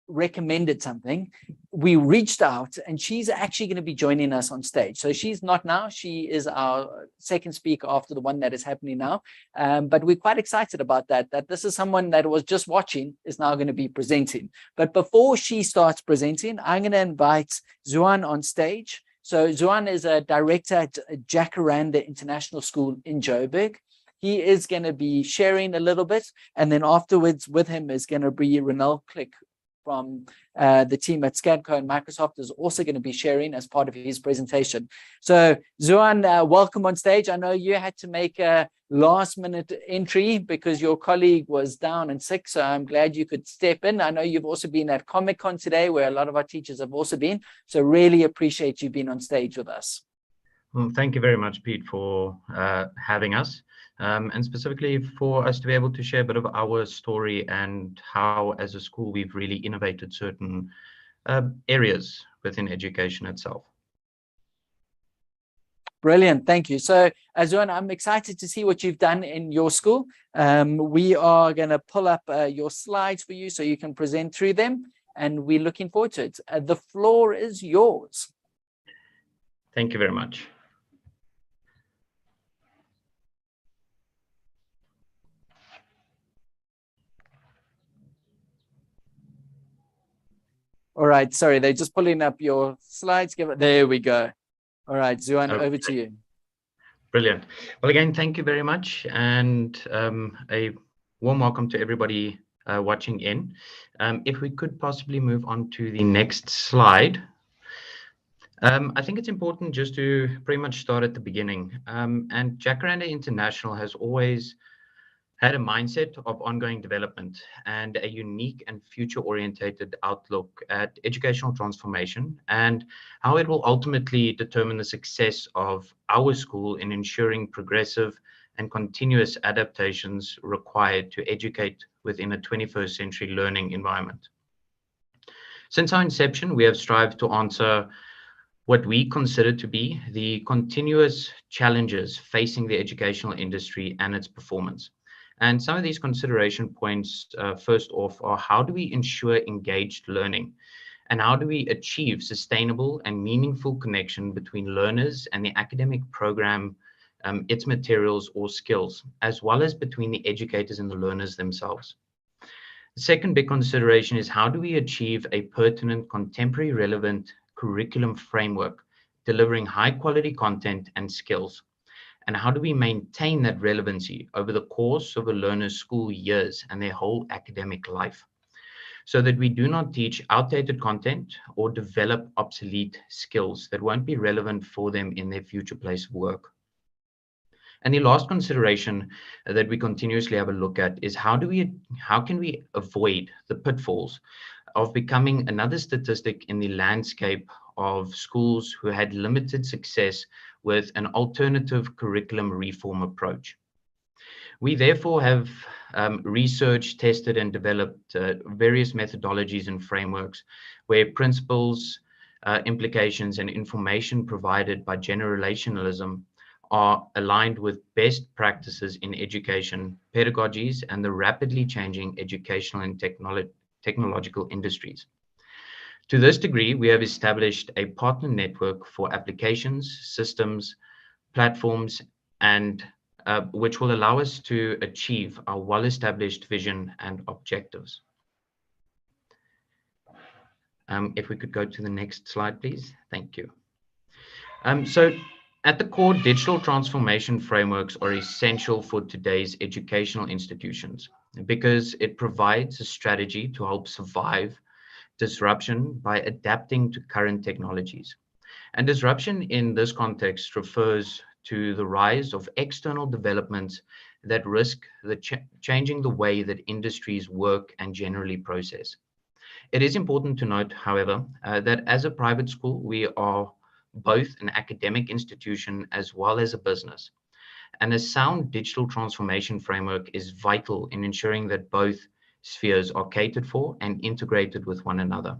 recommended something. We reached out and she's actually going to be joining us on stage. So she's not now, she is our second speaker after the one that is happening now. But we're quite excited about that this is someone that was just watching is now going to be presenting. But before she starts presenting, I'm going to invite Zuan on stage. So Zuan is a director at Jacaranda International School in Joburg. He is going to be sharing a little bit, and then afterwards with him is going to be Renel Click from the team at SCADCO and Microsoft is also going to be sharing as part of his presentation. So Zuan, welcome on stage. I know you had to make a last-minute entry because your colleague was down and sick, so I'm glad you could step in. I know you've also been at Comic-Con today, where a lot of our teachers have also been, so really appreciate you being on stage with us. Well, thank you very much, Pete, for having us. And specifically for us to be able to share a bit of our story and how, as a school, we've really innovated certain areas within education itself. Brilliant, thank you. So, Zuan, I'm excited to see what you've done in your school. We are going to pull up your slides for you so you can present through them, and we're looking forward to it. The floor is yours. Thank you very much. All right, sorry, they're just pulling up your slides. There we go. All right, Zuan, over to you. Brilliant. Well, again, thank you very much, and a warm welcome to everybody watching in. If we could possibly move on to the next slide. I think it's important just to pretty much start at the beginning. And Jacaranda International has always had a mindset of ongoing development and a unique and future-orientated outlook at educational transformation and how it will ultimately determine the success of our school in ensuring progressive and continuous adaptations required to educate within a 21st century learning environment. Since our inception, we have strived to answer what we consider to be the continuous challenges facing the educational industry and its performance. And some of these consideration points, first off, are how do we ensure engaged learning? And how do we achieve sustainable and meaningful connection between learners and the academic program, its materials or skills, as well as between the educators and the learners themselves? The second big consideration is how do we achieve a pertinent, contemporary, relevant curriculum framework, delivering high quality content and skills? And how do we maintain that relevancy over the course of a learner's school years and their whole academic life, so that we do not teach outdated content or develop obsolete skills that won't be relevant for them in their future place of work? And the last consideration that we continuously have a look at is how can we avoid the pitfalls of becoming another statistic in the landscape of schools who had limited success with an alternative curriculum reform approach. We therefore have researched, tested, and developed various methodologies and frameworks where principles, implications, and information provided by generationalism are aligned with best practices in education, pedagogies, and the rapidly changing educational and technological industries. To this degree, we have established a partner network for applications, systems, platforms, and which will allow us to achieve our well-established vision and objectives. If we could go to the next slide, please. Thank you. So at the core, digital transformation frameworks are essential for today's educational institutions because it provides a strategy to help survive disruption by adapting to current technologies. And disruption in this context refers to the rise of external developments that risk changing the way that industries work and generally process. It is important to note, however, that as a private school, we are both an academic institution as well as a business. And a sound digital transformation framework is vital in ensuring that both spheres are catered for and integrated with one another.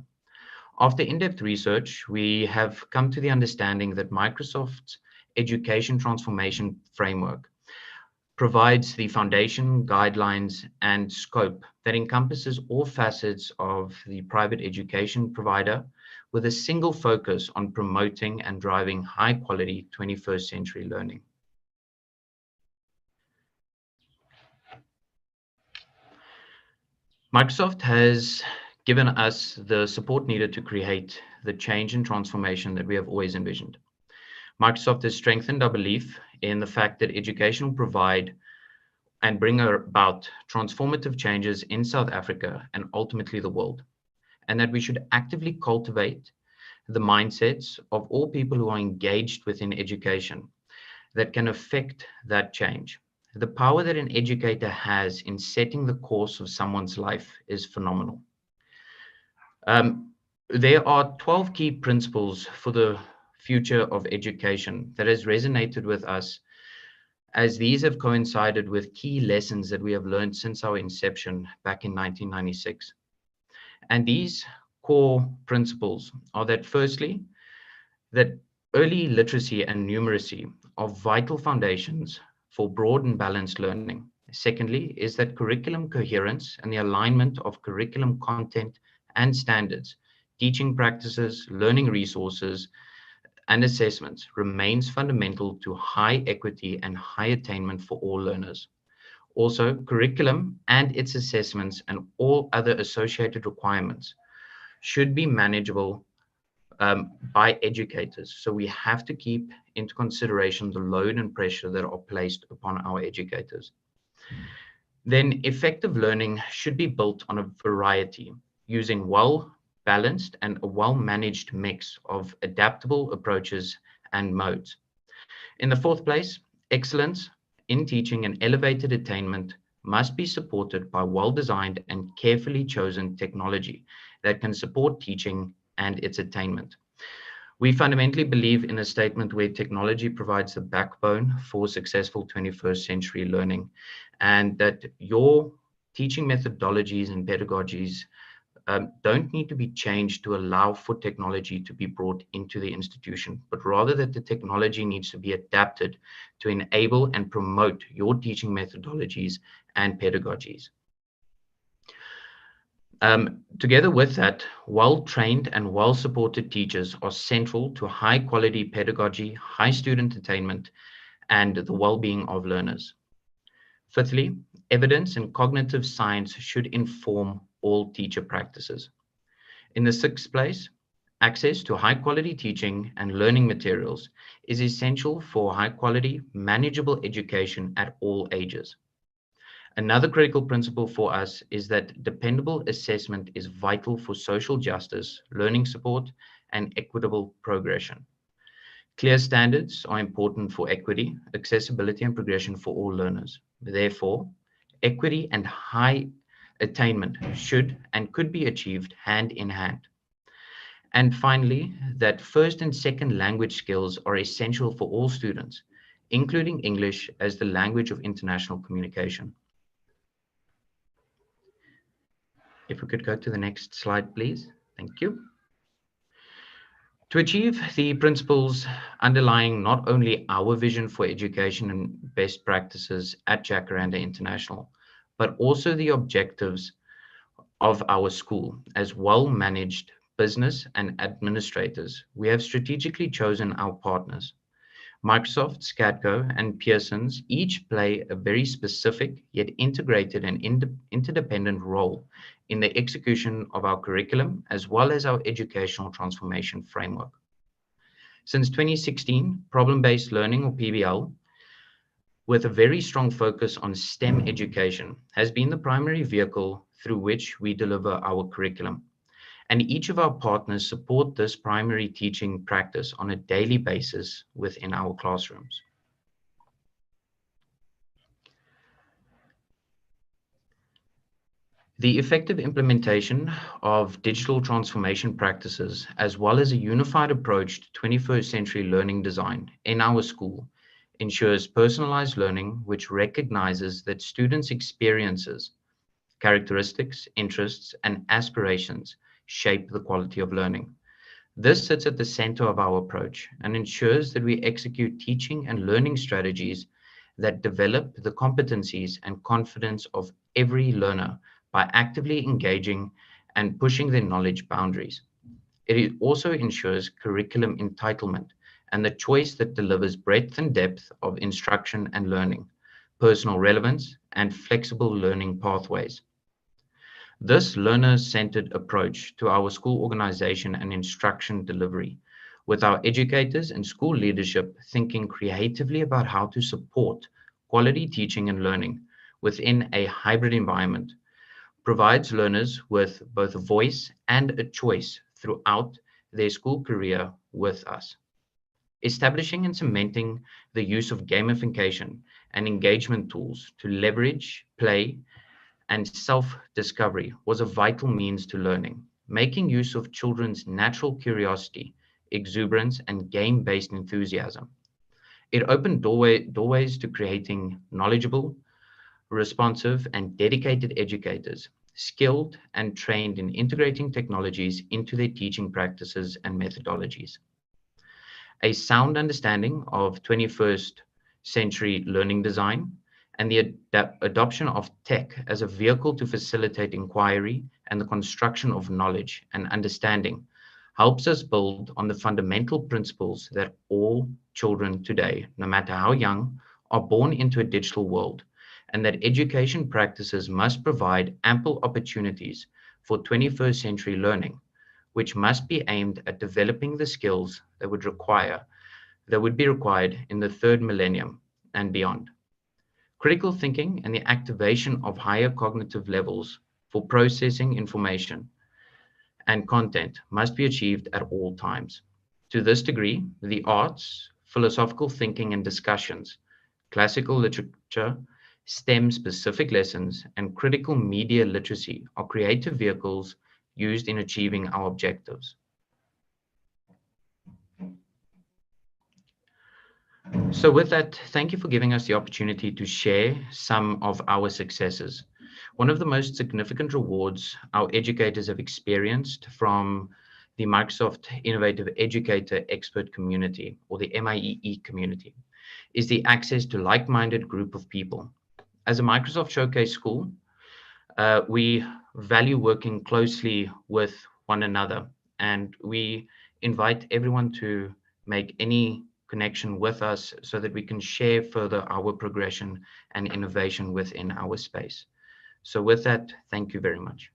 After in-depth research, we have come to the understanding that Microsoft's education transformation framework provides the foundation, guidelines, and scope that encompasses all facets of the private education provider with a single focus on promoting and driving high-quality 21st century learning. Microsoft has given us the support needed to create the change and transformation that we have always envisioned. Microsoft has strengthened our belief in the fact that education will provide and bring about transformative changes in South Africa and ultimately the world, and that we should actively cultivate the mindsets of all people who are engaged within education that can affect that change. The power that an educator has in setting the course of someone's life is phenomenal. There are 12 key principles for the future of education that has resonated with us, as these have coincided with key lessons that we have learned since our inception back in 1996. And these core principles are that, firstly, that early literacy and numeracy are vital foundations for broad and balanced learning. Secondly, is that curriculum coherence and the alignment of curriculum content and standards, teaching practices, learning resources, and assessments remains fundamental to high equity and high attainment for all learners. Also, curriculum and its assessments and all other associated requirements should be manageable by educators. So we have to keep into consideration the load and pressure that are placed upon our educators. Then effective learning should be built on a variety, using well-balanced and a well-managed mix of adaptable approaches and modes. In the fourth place, excellence in teaching and elevated attainment must be supported by well-designed and carefully chosen technology that can support teaching and its attainment. We fundamentally believe in a statement where technology provides the backbone for successful 21st century learning, and that your teaching methodologies and pedagogies don't need to be changed to allow for technology to be brought into the institution, but rather that the technology needs to be adapted to enable and promote your teaching methodologies and pedagogies. Together with that, well-trained and well-supported teachers are central to high-quality pedagogy, high student attainment, and the well-being of learners. Fifthly, evidence and cognitive science should inform all teacher practices. In the sixth place, access to high-quality teaching and learning materials is essential for high-quality, manageable education at all ages. Another critical principle for us is that dependable assessment is vital for social justice, learning support, and equitable progression. Clear standards are important for equity, accessibility, and progression for all learners. Therefore, equity and high attainment should and could be achieved hand in hand. And finally, that first and second language skills are essential for all students, including English as the language of international communication. If we could go to the next slide, please. Thank you. To achieve the principles underlying not only our vision for education and best practices at Jacaranda International, but also the objectives of our school as well-managed business and administrators, we have strategically chosen our partners. Microsoft, SCADCO, and Pearson's each play a very specific yet integrated and interdependent role in the execution of our curriculum as well as our educational transformation framework. Since 2016, problem-based learning, or PBL, with a very strong focus on STEM education, has been the primary vehicle through which we deliver our curriculum. And each of our partners support this primary teaching practice on a daily basis within our classrooms. The effective implementation of digital transformation practices, as well as a unified approach to 21st century learning design in our school, ensures personalized learning, which recognizes that students' experiences, characteristics, interests, and aspirations shape the quality of learning. This sits at the center of our approach and ensures that we execute teaching and learning strategies that develop the competencies and confidence of every learner by actively engaging and pushing their knowledge boundaries. It also ensures curriculum entitlement and the choice that delivers breadth and depth of instruction and learning, personal relevance, and flexible learning pathways. This learner-centered approach to our school organization and instruction delivery, with our educators and school leadership thinking creatively about how to support quality teaching and learning within a hybrid environment, provides learners with both a voice and a choice throughout their school career with us. Establishing and cementing the use of gamification and engagement tools to leverage play and self-discovery was a vital means to learning, making use of children's natural curiosity, exuberance, and game-based enthusiasm. It opened doorways to creating knowledgeable, responsive, and dedicated educators, skilled and trained in integrating technologies into their teaching practices and methodologies. A sound understanding of 21st century learning design and the adoption of tech as a vehicle to facilitate inquiry and the construction of knowledge and understanding helps us build on the fundamental principles that all children today, no matter how young, are born into a digital world, and that education practices must provide ample opportunities for 21st century learning, which must be aimed at developing the skills that would be required in the third millennium and beyond. Critical thinking and the activation of higher cognitive levels for processing information and content must be achieved at all times. To this degree, the arts, philosophical thinking and discussions, classical literature, STEM-specific lessons, and critical media literacy are creative vehicles used in achieving our objectives. So with that, thank you for giving us the opportunity to share some of our successes. One of the most significant rewards our educators have experienced from the Microsoft Innovative Educator Expert Community, or the MIEE community, is the access to like-minded group of people. As a Microsoft Showcase school, we value working closely with one another, and we invite everyone to make any connection with us so that we can share further our progression and innovation within our space. So with that, thank you very much.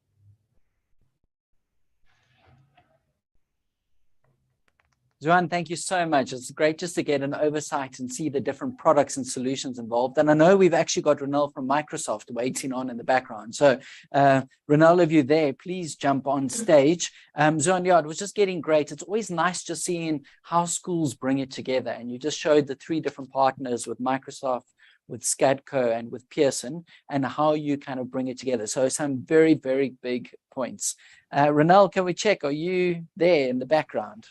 Zuan, thank you so much. It's great just to get an oversight and see the different products and solutions involved. And I know we've actually got Ronel from Microsoft waiting on in the background. So Ronel, if you're there, please jump on stage. Zuan, yeah, it was just getting great. It's always nice just seeing how schools bring it together. And you just showed the 3 different partners with Microsoft, with SCADCO, and with Pearson, and how you kind of bring it together. So some very, very big points. Ronel, can we check? Are you there in the background?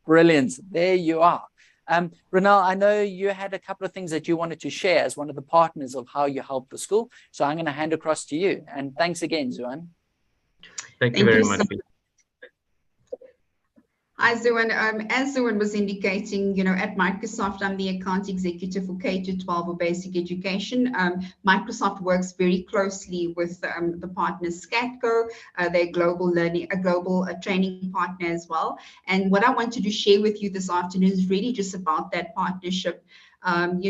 Brilliant. There you are. Ronel, I know you had a couple of things that you wanted to share as one of the partners of how you help the school. So I'm going to hand across to you. And thanks again, Zuan. Thank you very much. Hi, Zuan. As Zuan was indicating, at Microsoft, I'm the account executive for K-12 or basic education. Microsoft works very closely with the partners SCADCO. They're global training partner as well. And what I wanted to share with you this afternoon is really just about that partnership. And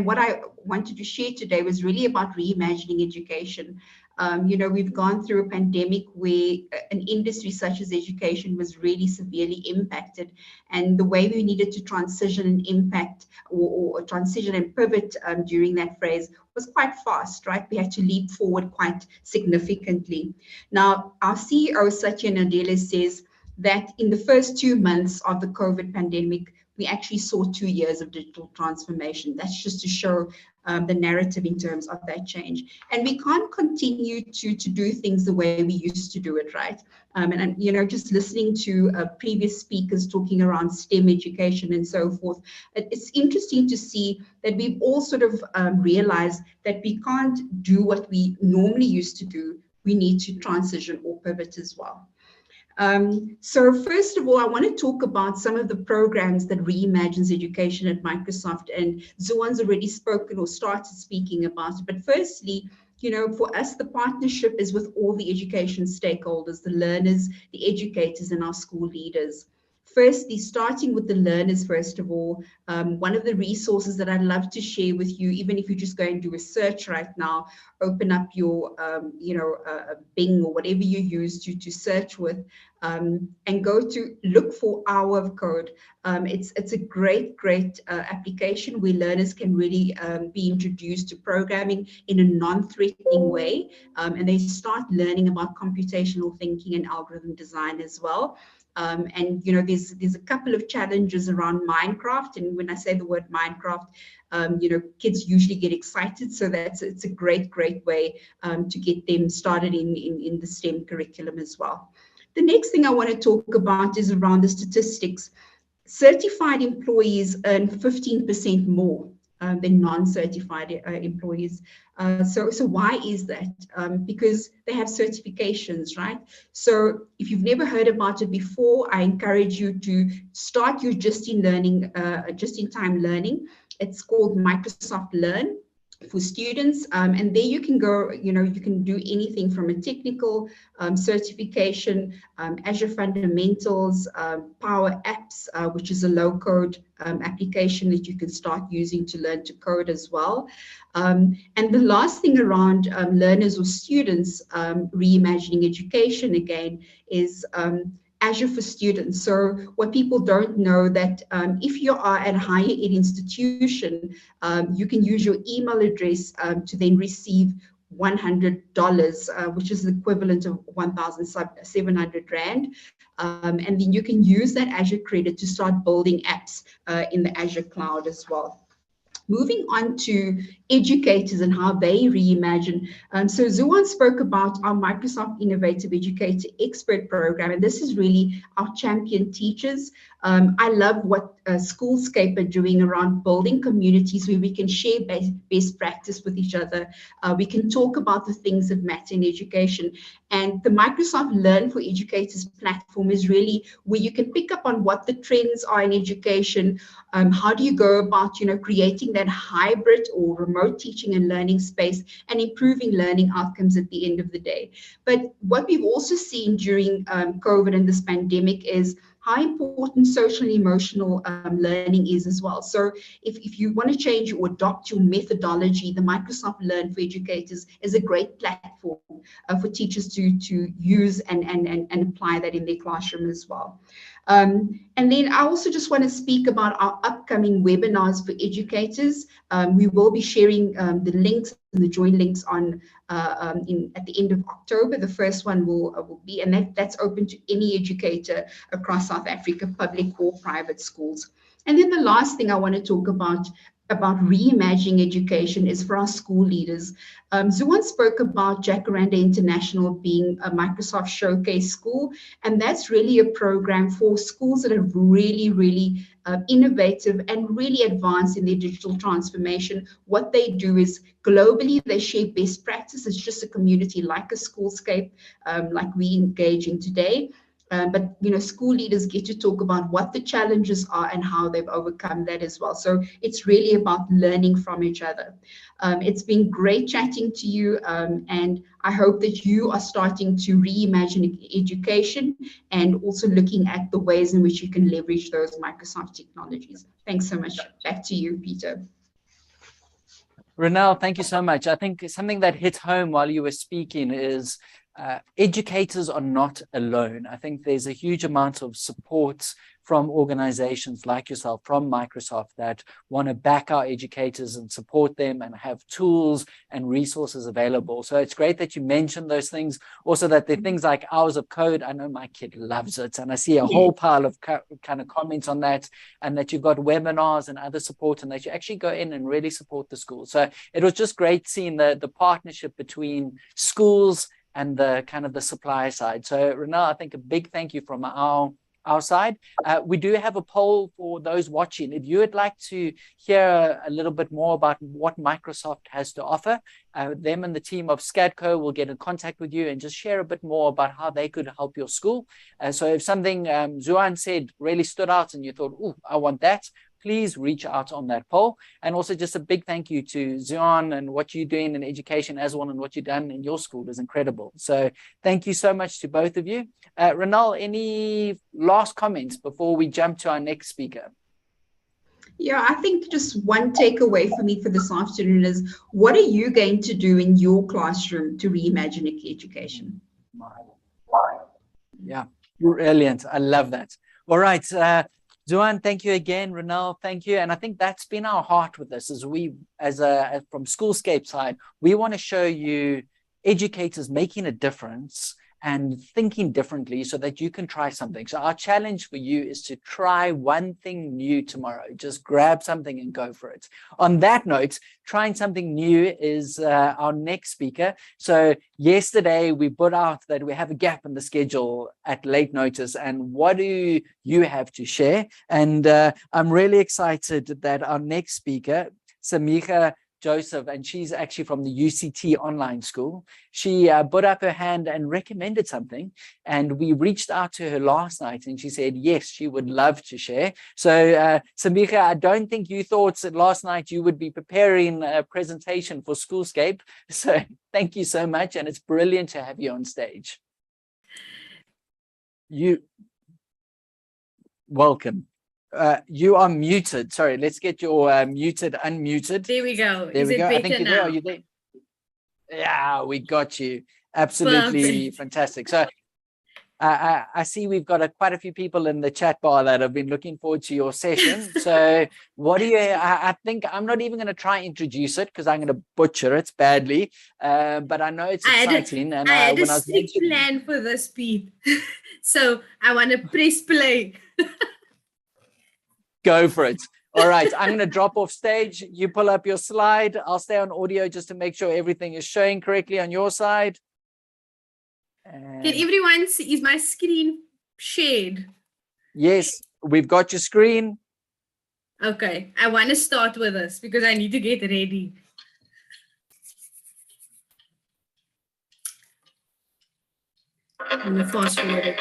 what I wanted to share today was really about reimagining education. We've gone through a pandemic where an industry such as education was really severely impacted, and the way we needed to transition and impact or transition and pivot during that phase was quite fast, right? We had to leap forward quite significantly. Now, our CEO, Satya Nadella, says that in the first 2 months of the COVID pandemic, we actually saw 2 years of digital transformation. That's just to show the narrative in terms of that change. And we can't continue to do things the way we used to do it, right? Just listening to previous speakers talking around STEM education and so forth, it's interesting to see that we've all sort of realized that we can't do what we normally used to do. We need to transition or pivot as well. So first of all, I want to talk about some of the programs that reimagines education at Microsoft, and Zuan's already spoken or started speaking about it. But firstly, for us, the partnership is with all the education stakeholders, the learners, the educators, and our school leaders. Firstly, starting with the learners, first of all, one of the resources that I'd love to share with you, even if you just go and do a search right now, open up your, Bing or whatever you use to search with, and go to look for Hour of Code. It's a great application where learners can really be introduced to programming in a non-threatening way, and they start learning about computational thinking and algorithm design as well. There's a couple of challenges around Minecraft, and when I say the word Minecraft, kids usually get excited, so it's a great way to get them started in the STEM curriculum as well. The next thing I want to talk about is around the statistics. Certified employees earn 15% more than non-certified employees. So why is that? Because they have certifications, right? So if you've never heard about it before, I encourage you to start your just-in-time learning. It's called Microsoft Learn for students, and there you can go, you can do anything from a technical certification, Azure Fundamentals, Power Apps, which is a low-code application that you can start using to learn to code as well. And the last thing around learners or students reimagining education again is Azure for Students. So what people don't know that if you are at a higher ed institution, you can use your email address to then receive $100, which is the equivalent of 1,700 Rand. And then you can use that Azure credit to start building apps in the Azure cloud as well. Moving on to educators and how they reimagine. So Zuan spoke about our Microsoft Innovative Educator Expert Program, and this is really our champion teachers. I love what Schoolscape are doing around building communities where we can share best practice with each other. We can talk about the things that matter in education. And the Microsoft Learn for Educators platform is really where you can pick up on what the trends are in education. How do you go about, creating that hybrid or remote teaching and learning space and improving learning outcomes at the end of the day. But what we've also seen during COVID and this pandemic is how important social and emotional learning is as well. So if you want to change or adopt your methodology, the Microsoft Learn for Educators is a great platform for teachers to use and apply that in their classroom as well. And then I also just want to speak about our upcoming webinars for educators. We will be sharing the links and the join links on at the end of October. The first one will be, and that's open to any educator across South Africa, public or private schools. And then the last thing I want to talk about reimagining education is for our school leaders. Zuan spoke about Jacaranda International being a Microsoft Showcase school, and that's really a program for schools that are really innovative and really advanced in their digital transformation. What they do is globally, they share best practice. It's just a community like a Schoolscape, like we engage in today. But school leaders get to talk about what the challenges are and how they've overcome that as well. So it's really about learning from each other. It's been great chatting to you, and I hope that you are starting to reimagine education and also looking at the ways in which you can leverage those Microsoft technologies. Thanks so much. Back to you, Peter. Ronelle, thank you so much. I think something that hit home while you were speaking is educators are not alone. I think there's a huge amount of support from organizations like yourself, from Microsoft, that want to back our educators and support them and have tools and resources available. So it's great that you mentioned those things. Also, that there are things like Hours of Code. I know my kid loves it, and I see a whole pile of kind of comments on that, and that you've got webinars and other support, and that you actually go in and really support the schools. So it was just great seeing the partnership between schools and the kind of the supply side. So Ronelle, I think a big thank you from our side. We do have a poll for those watching. If you would like to hear a little bit more about what Microsoft has to offer, them and the team of SCADCO will get in contact with you and just share a bit more about how they could help your school. So if something Zuan said really stood out and you thought, oh, I want that, please reach out on that poll. And also just a big thank you to Zuan and what you're doing in education as well, and what you've done in your school is incredible. So thank you so much to both of you. Ronelle, any last comments before we jump to our next speaker? Yeah, I think just one takeaway for me for this afternoon is, what are you going to do in your classroom to reimagine education? Yeah, brilliant. I love that. All right. Zuan, thank you again. Ronelle, thank you. And I think that's been our heart with this, is we, from Schoolscape side, we want to show you educators making a difference and thinking differently so that you can try something. So our challenge for you is to try one thing new tomorrow. Just grab something and go for it. On that note, trying something new is our next speaker. So yesterday we put out that we have a gap in the schedule at late notice, and what do you have to share? And I'm really excited that our next speaker, Samika Joseph, and she's actually from the UCT online school. She put up her hand and recommended something, and we reached out to her last night, and she said yes, she would love to share. So Samika, I don't think you thought that last night you would be preparing a presentation for Schoolscape, so thank you so much, and it's brilliant to have you on stage. Welcome. You are muted. Sorry, let's get your muted, unmuted. There we go. There we go. I think you're there. Are you there? Yeah, we got you. Absolutely fantastic. So I see we've got quite a few people in the chat bar that have been looking forward to your session. So what do you, I think I'm not even going to try and introduce it because I'm going to butcher it badly. But I know it's exciting. I had a strict plan for this, Pete. So I want to press play. Go for it. All right, I'm going to drop off stage. You pull up your slide. I'll stay on audio just to make sure everything is showing correctly on your side. And can everyone see? Is my screen shared? Yes, we've got your screen. Okay, I want to start with this because I need to get ready. I'm going to fast forward it.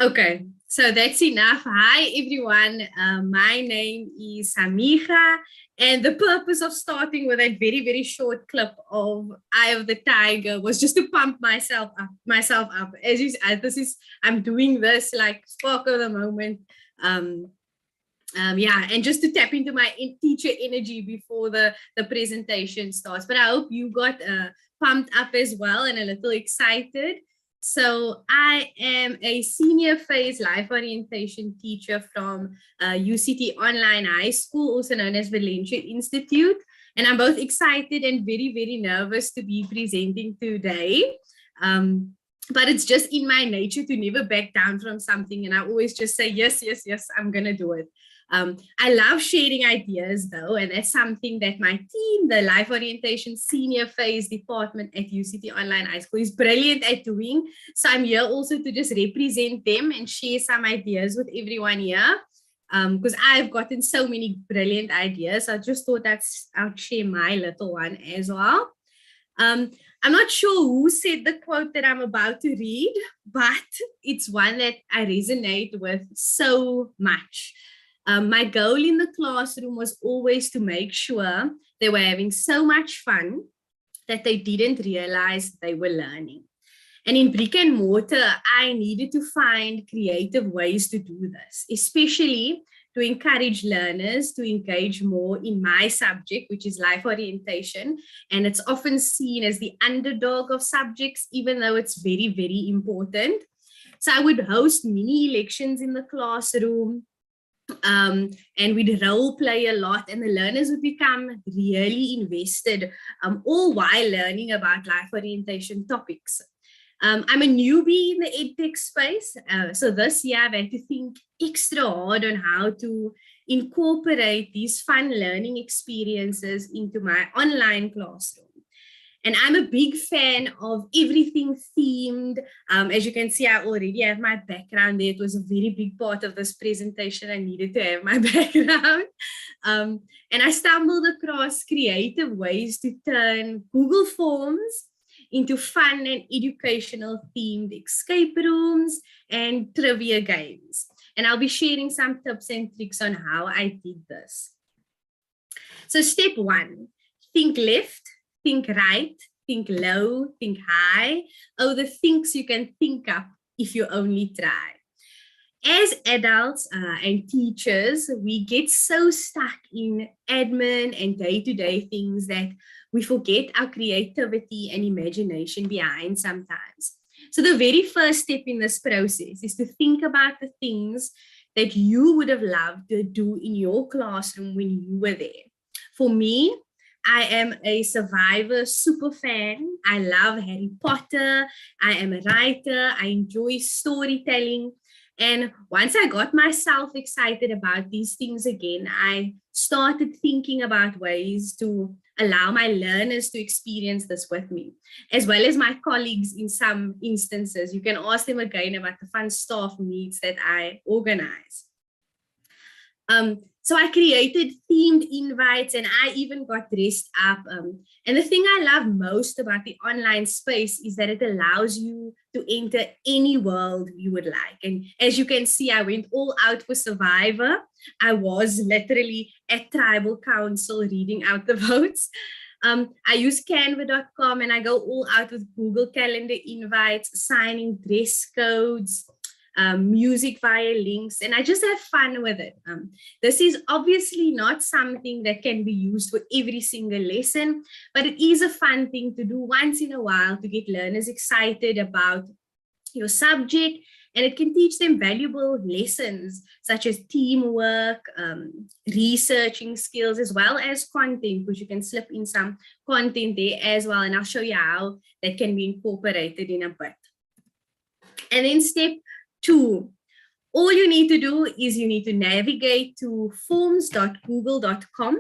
Okay, So that's enough. Hi, everyone. My name is Samicha, and the purpose of starting with that very, very short clip of Eye of the Tiger was just to pump myself up. As you said, I'm doing this like spark of the moment. Yeah, and just to tap into my teacher energy before the presentation starts. But I hope you got pumped up as well and a little excited. So I am a senior phase life orientation teacher from UCT Online High School, also known as Valencia Institute. And I'm both excited and very, very nervous to be presenting today. But it's just in my nature to never back down from something. And I always just say, yes, yes, yes, I'm going to do it. I love sharing ideas though, and that's something that my team, the Life Orientation Senior Phase Department at UCT Online High School, is brilliant at doing. So I'm here also to just represent them and share some ideas with everyone here, because I've gotten so many brilliant ideas. I just thought I'd share my little one as well. I'm not sure who said the quote that I'm about to read, but it's one that I resonate with so much. My goal in the classroom was always to make sure they were having so much fun that they didn't realize they were learning. And in brick and mortar, I needed to find creative ways to do this, especially to encourage learners to engage more in my subject, which is life orientation. And it's often seen as the underdog of subjects, even though it's very, very important. So I would host mini elections in the classroom. And we'd role play a lot, and the learners would become really invested, all while learning about life orientation topics. I'm a newbie in the EdTech space, so this year I've had to think extra hard on how to incorporate these fun learning experiences into my online classroom. And I'm a big fan of everything themed. As you can see, I already have my background there. It was a very big part of this presentation. I needed to have my background. And I stumbled across creative ways to turn Google Forms into fun and educational themed escape rooms and trivia games. And I'll be sharing some tips and tricks on how I did this. So step one, think left, think right, think low, think high. Oh, the things you can think up if you only try. As adults and teachers, we get so stuck in admin and day-to-day things that we forget our creativity and imagination behind sometimes. So the very first step in this process is to think about the things that you would have loved to do in your classroom when you were there. For me, I am a Survivor super fan. I love Harry Potter. I am a writer. I enjoy storytelling. And once I got myself excited about these things again, I started thinking about ways to allow my learners to experience this with me, as well as my colleagues in some instances. You can ask them again about the fun staff meets that I organize. So I created themed invites, and I even got dressed up. And the thing I love most about the online space is that it allows you to enter any world you would like. And as you can see, I went all out for Survivor. I was literally at Tribal Council reading out the votes. I use canva.com, and I go all out with Google Calendar invites, signing dress codes, music via links, and I just have fun with it. This is obviously not something that can be used for every single lesson, but it is a fun thing to do once in a while to get learners excited about your subject, and it can teach them valuable lessons such as teamwork, researching skills, as well as content, because you can slip in some content there as well, and I'll show you how that can be incorporated in a bit. And then step 2, all you need to do is you need to navigate to forms.google.com,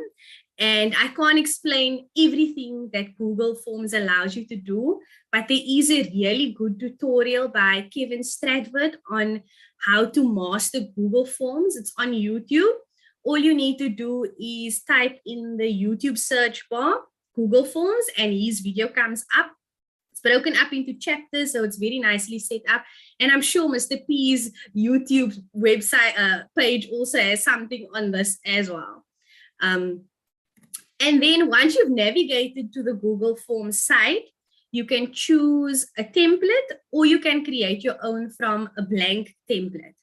and I can't explain everything that Google Forms allows you to do, but there is a really good tutorial by Kevin Stratford on how to master Google Forms. It's on YouTube. All you need to do is type in the YouTube search bar Google Forms, and his video comes up. It's broken up into chapters, so it's very nicely set up. And I'm sure Mr. P's YouTube website page also has something on this as well. And then once you've navigated to the Google Forms site, you can choose a template or you can create your own from a blank template.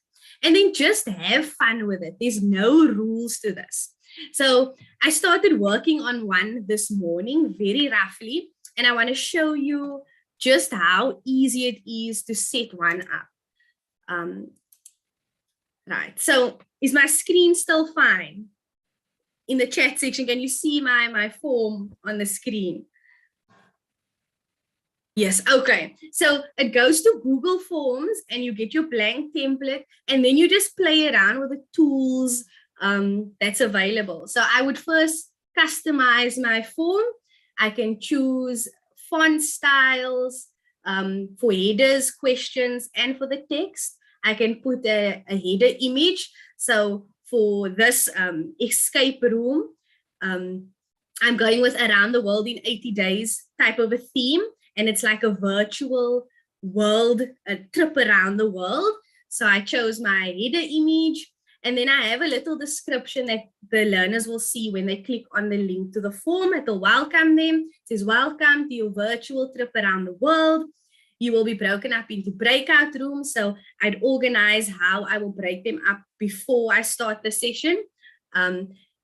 And then just have fun with it. There's no rules to this. So I started working on one this morning, very roughly, and I want to show you just how easy it is to set one up. Right, so is my screen still fine? In the chat section, can you see my form on the screen? Yes, okay. So it goes to Google Forms and you get your blank template and then you just play around with the tools that's available. So I would first customize my form. I can choose font styles for headers, questions, and for the text. I can put a header image. So for this escape room, I'm going with around the world in 80 days type of a theme. And it's like a virtual world, a trip around the world. So I chose my header image. And then I have a little description that the learners will see when they click on the link to the form. It will welcome them. It says, welcome to your virtual trip around the world. You will be broken up into breakout rooms. So I'd organize how I will break them up before I start the session.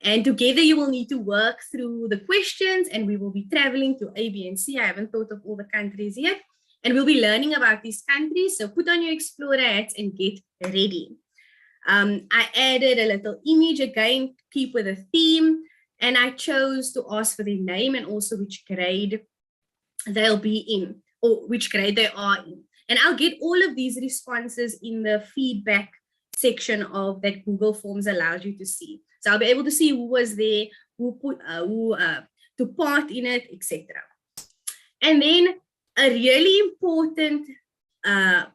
And together you will need to work through the questions and we will be traveling to A, B, and C. I haven't thought of all the countries yet. And we'll be learning about these countries. So put on your explorer hats and get ready. I added a little image again, keep with a theme. And I chose to ask for their name and also which grade they'll be in or which grade they are in. And I'll get all of these responses in the feedback section of that Google Forms allows you to see. So I'll be able to see who was there, who took part in it, etc. And then a really important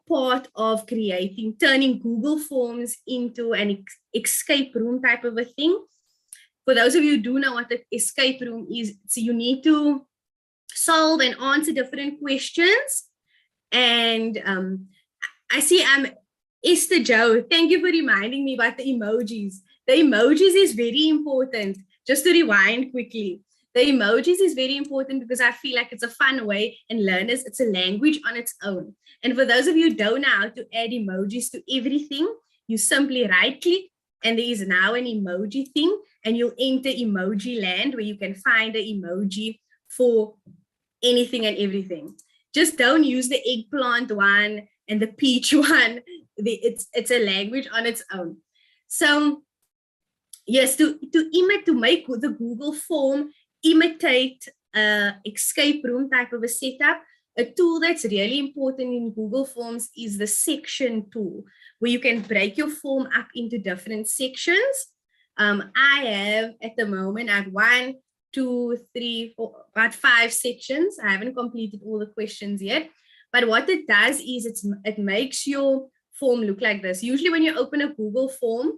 part of turning Google Forms into an escape room type of a thing. For those of you who do know what an escape room is, so you need to solve and answer different questions. And I see Esther Joe, thank you for reminding me about the emojis. The emojis is very important. Just to rewind quickly. The emojis is very important because I feel like it's a fun way and learners, it's a language on its own. And for those of you who don't know how to add emojis to everything, you simply right click and there is now an emoji thing and you'll enter emoji land where you can find an emoji for anything and everything. Just don't use the eggplant one and the peach one. It's a language on its own. So yes, to make the Google form imitate escape room type of a setup, a tool that's really important in Google Forms is the section tool, where you can break your form up into different sections. I have at the moment, I have 1, 2, 3, 4, about 5 sections. I haven't completed all the questions yet, but what it does is it makes your form look like this. Usually when you open a Google form,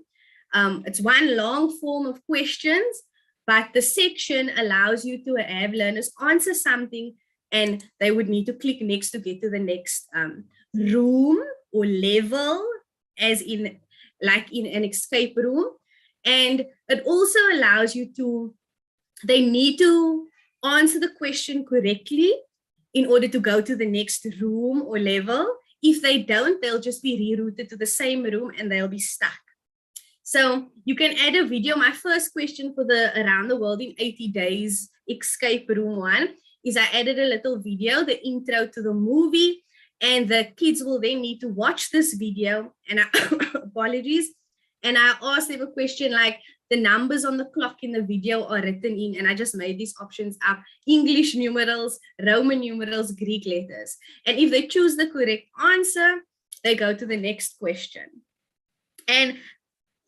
it's one long form of questions, but the section allows you to have learners answer something and they would need to click next to get to the next room or level, as in like in an escape room. And it also allows you to, they need to answer the question correctly in order to go to the next room or level. If they don't, they'll just be rerouted to the same room and they'll be stuck. So you can add a video. My first question for the Around the World in 80 Days escape room one is I added a little video, the intro to the movie, and the kids will then need to watch this video, and apologies, and I asked them a question like the numbers on the clock in the video are written in, and I just made these options up: English numerals, Roman numerals, Greek letters. And if they choose the correct answer, they go to the next question. And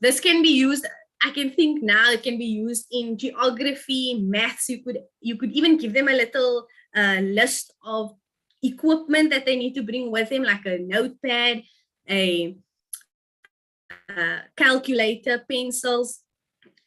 this can be used, I can think now it can be used in geography, maths. You could even give them a little list of equipment that they need to bring with them, like a notepad, a calculator, pencils,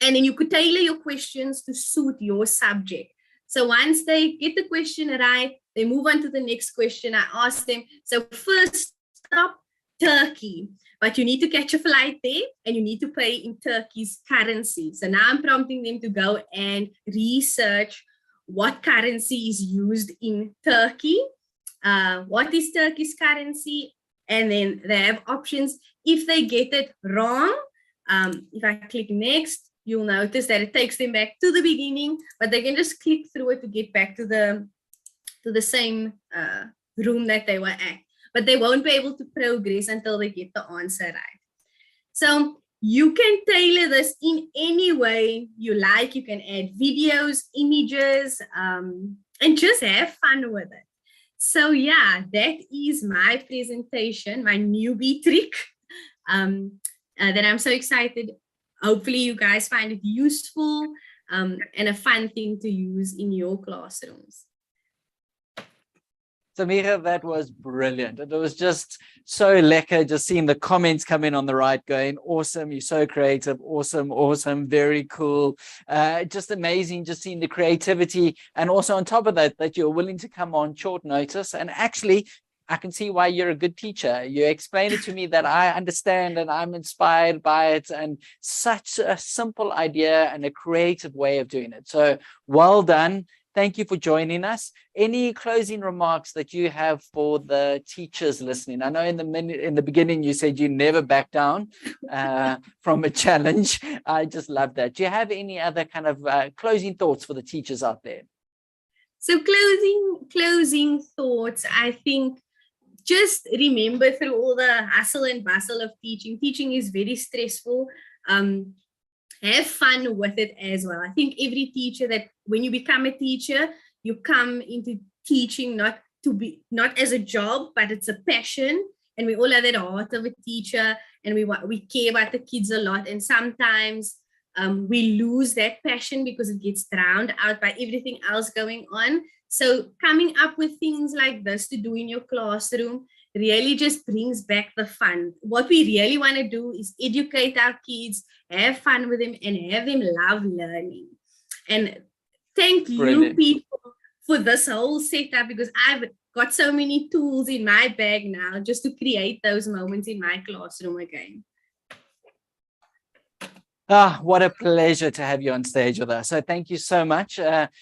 and then you could tailor your questions to suit your subject. So once they get the question right, They move on to the next question. I ask them, so first stop, Turkey. But you need to catch a flight there and you need to pay in Turkey's currency. So now I'm prompting them to go and research what currency is used in Turkey. What is Turkey's currency? And then they have options. If they get it wrong, if I click next, you'll notice that it takes them back to the beginning, but they can just click through it to get back to the same room that they were at. But they won't be able to progress until they get the answer right. So you can tailor this in any way you like. You can add videos, images, and just have fun with it. So yeah, that is my presentation, my newbie trick that I'm so excited. Hopefully you guys find it useful and a fun thing to use in your classrooms. Samira, that was brilliant. It was just so lekker, just seeing the comments come in on the right going, awesome, you're so creative, awesome, awesome, very cool. Just amazing, just seeing the creativity. And also on top of that, that you're willing to come on short notice. And actually, I can see why you're a good teacher. You explained it to me that I understand and I'm inspired by it, and such a simple idea and a creative way of doing it. So well done. Thank you for joining us. Any closing remarks that you have for the teachers listening? I know in the beginning you said you never back down from a challenge. I just love that. Do you have any other kind of closing thoughts for the teachers out there? So closing thoughts, I think just remember through all the hustle and bustle of teaching is very stressful. Have fun with it as well. I think every teacher, that when you become a teacher, you come into teaching not as a job, but it's a passion. And we all have that heart of a teacher, and we care about the kids a lot. And sometimes we lose that passion because it gets drowned out by everything else going on. So coming up with things like this to do in your classroom really just brings back the fun. What we really want to do is educate our kids, have fun with them, and have them love learning. And thank you people for this whole setup, because I've got so many tools in my bag now just to create those moments in my classroom again. Ah, what a pleasure to have you on stage with us. So thank you so much.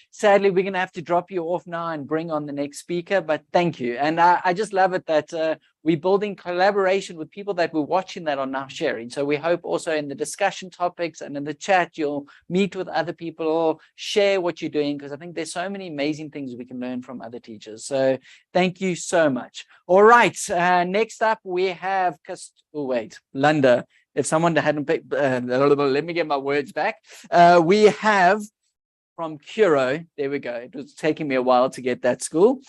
Sadly, we're going to have to drop you off now and bring on the next speaker, but thank you. And I just love it that we're building collaboration with people that we're watching that are now sharing. So we hope also in the discussion topics and in the chat, you'll meet with other people or share what you're doing, because I think there's so many amazing things we can learn from other teachers. So thank you so much. All right. Next up, we have Lunda. If someone hadn't picked, let me get my words back. We have from Curo, there we go. It was taking me a while to get that school.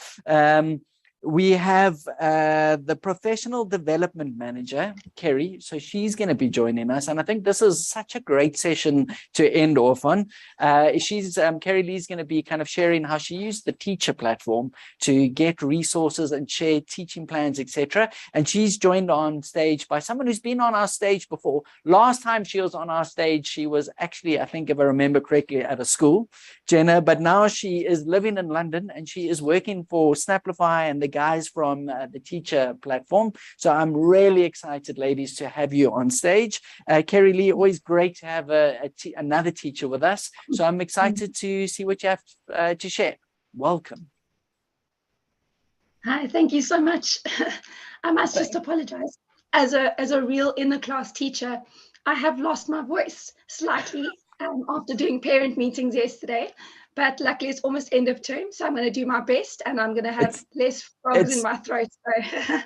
We have the professional development manager, Kerry. So she's going to be joining us. And I think this is such a great session to end off on. Kerry Lee's going to be kind of sharing how she used the teacher platform to get resources and share teaching plans, etc. And she's joined on stage by someone who's been on our stage before. Last time she was on our stage, she was actually, I think if I remember correctly, at a school, Jenna, but now she is living in London and she is working for Snaplify and the guys from the teacher platform. So I'm really excited, ladies, to have you on stage. Kerry Lee, always great to have another teacher with us. So I'm excited to see what you have to share. Welcome. Hi, thank you so much. I must just apologize. As a real inner class teacher, I have lost my voice slightly after doing parent meetings yesterday. But luckily, it's almost end of term, so I'm going to do my best, and I'm going to have less frogs in my throat. So.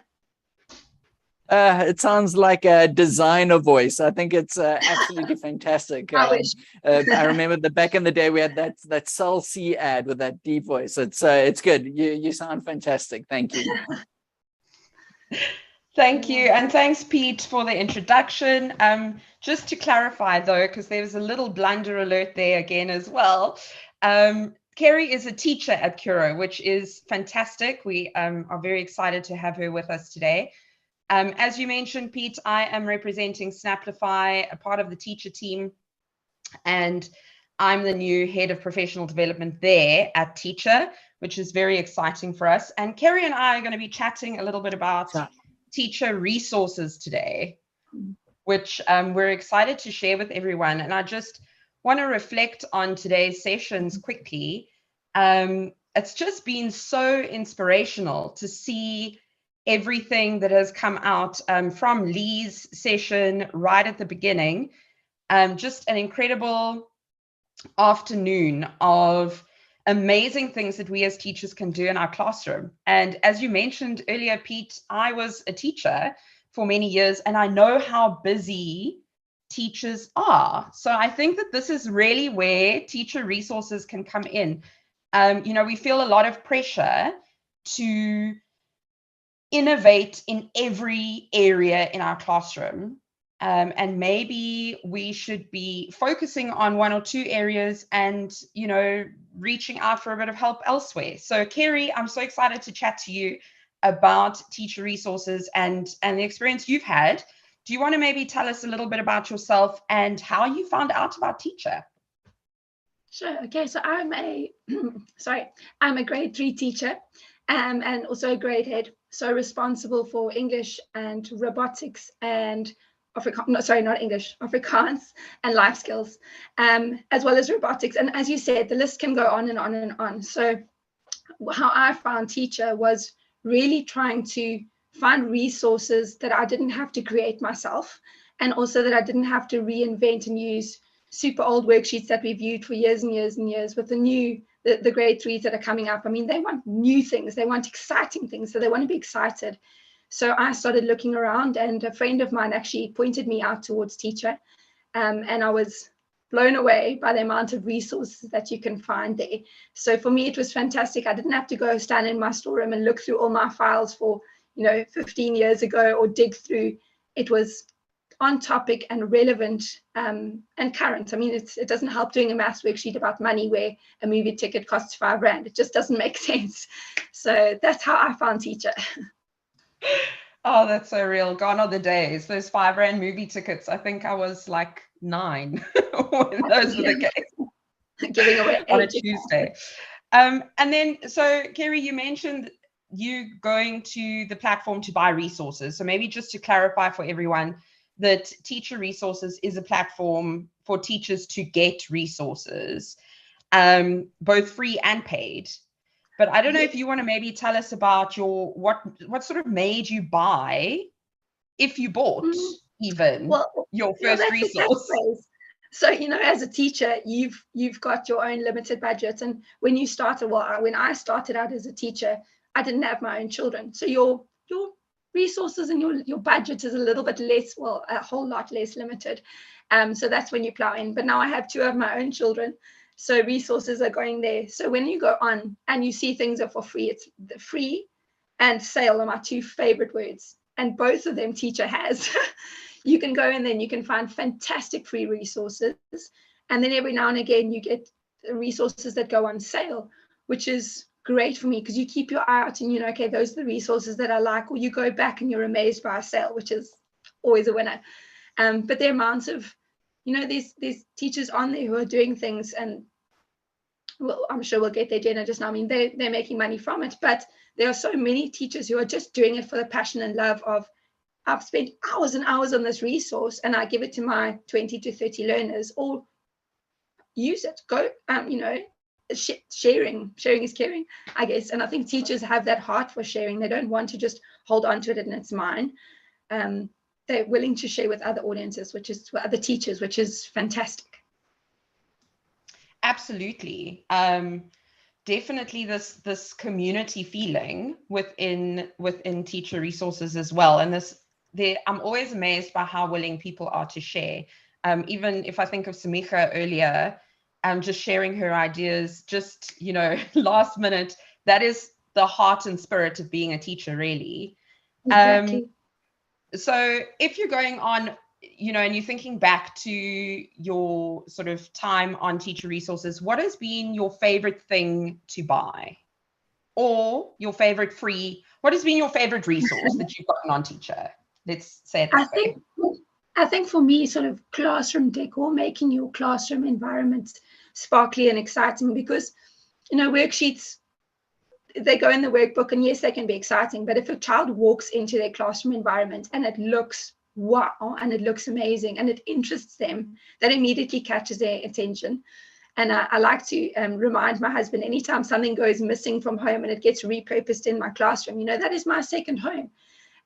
It sounds like a designer voice. I think it's absolutely fantastic. I wish. I remember back in the day we had that Cell C ad with that deep voice. It's good. You sound fantastic. Thank you. Thank you, and thanks, Pete, for the introduction. Just to clarify, though, because there was a little blunder alert there again as well. Kerry is a teacher at Curo, which is fantastic. We are very excited to have her with us today. As you mentioned, Pete, I am representing Snaplify, a part of the teacher team. And I'm the new head of professional development there at Teacher, which is very exciting for us. And Kerry and I are going to be chatting a little bit about teacher resources today, which we're excited to share with everyone. And I just want to reflect on today's sessions quickly. It's just been so inspirational to see everything that has come out from Lee's session right at the beginning. Just an incredible afternoon of amazing things that we as teachers can do in our classroom. And as you mentioned earlier, Pete, I was a teacher for many years, and I know how busy teachers are. So I think that this is really where teacher resources can come in. We feel a lot of pressure to innovate in every area in our classroom. And maybe we should be focusing on one or two areas and, reaching out for a bit of help elsewhere. So Kerry, I'm so excited to chat to you about teacher resources and the experience you've had. Do you want to maybe tell us a little bit about yourself and how you found out about Teacher? Sure. Okay. So I'm a grade 3 teacher and also a grade head. So responsible for English and robotics and Afrikaans and life skills, as well as robotics. And as you said, the list can go on and on and on. So how I found Teacher was really trying to find resources that I didn't have to create myself, and also that I didn't have to reinvent and use super old worksheets that we've used for years and years and years with the grade 3s that are coming up. I mean, they want new things, they want exciting things, so they want to be excited. So I started looking around, and a friend of mine actually pointed me out towards Teacher, and I was blown away by the amount of resources that you can find there. So for me, it was fantastic. I didn't have to go stand in my storeroom and look through all my files for 15 years ago or dig through. It was on topic and relevant and current. I mean, it doesn't help doing a maths worksheet about money where a movie ticket costs £5. It just doesn't make sense. So that's how I found Teacher. Oh, that's so real. Gone are the days. Those £5 movie tickets. I think I was like 9 when those were the case. Giving away on a Tuesday. And then, so Kerry, you mentioned you going to the platform to buy resources. So maybe just to clarify for everyone that Teacher Resources is a platform for teachers to get resources, both free and paid. But I don't know if you want to maybe tell us about what sort of made you buy, if you bought even your first resource. So, as a teacher, you've got your own limited budget. And when you started, when I started out as a teacher, I didn't have my own children. So your resources and your budget is a little bit less, a whole lot less limited. So that's when you plow in. But now I have 2 of my own children. So resources are going there. So when you go on and you see things are for free, it's the free and sale are my 2 favorite words. And both of them Teacher has. You can go and then you can find fantastic free resources. And then every now and again, you get resources that go on sale, which is great for me because you keep your eye out and okay, those are the resources that I like, or you go back and you're amazed by a sale, which is always a winner. But the amounts of there's teachers on there who are doing things, and I'm sure we'll get there, Jenna, just now. I mean, they're making money from it, but there are so many teachers who are just doing it for the passion and love of, I've spent hours and hours on this resource and I give it to my 20 to 30 learners, or use it, go, sharing is caring, I guess. And I think teachers have that heart for sharing. They don't want to just hold on to it and it's mine. They're willing to share with other audiences, with other teachers, which is fantastic. Absolutely. Definitely this community feeling within Teacher Resources as well. And I'm always amazed by how willing people are to share. Even if I think of Samicha earlier, just sharing her ideas, just, last minute, that is the heart and spirit of being a teacher, really. Exactly. So if you're going on, and you're thinking back to your sort of time on Teacher Resources, what has been your favorite thing to buy? Or your favorite free, what has been your favorite resource that you've gotten on Teacher? Let's say it that way. I think for me, sort of classroom decor, making your classroom environment sparkly and exciting, because, you know, worksheets, they go in the workbook, and yes, they can be exciting, but if a child walks into their classroom environment and it looks wow, and it looks amazing, and it interests them, that immediately catches their attention. And I like to remind my husband, anytime something goes missing from home and it gets repurposed in my classroom, you know, that is my second home.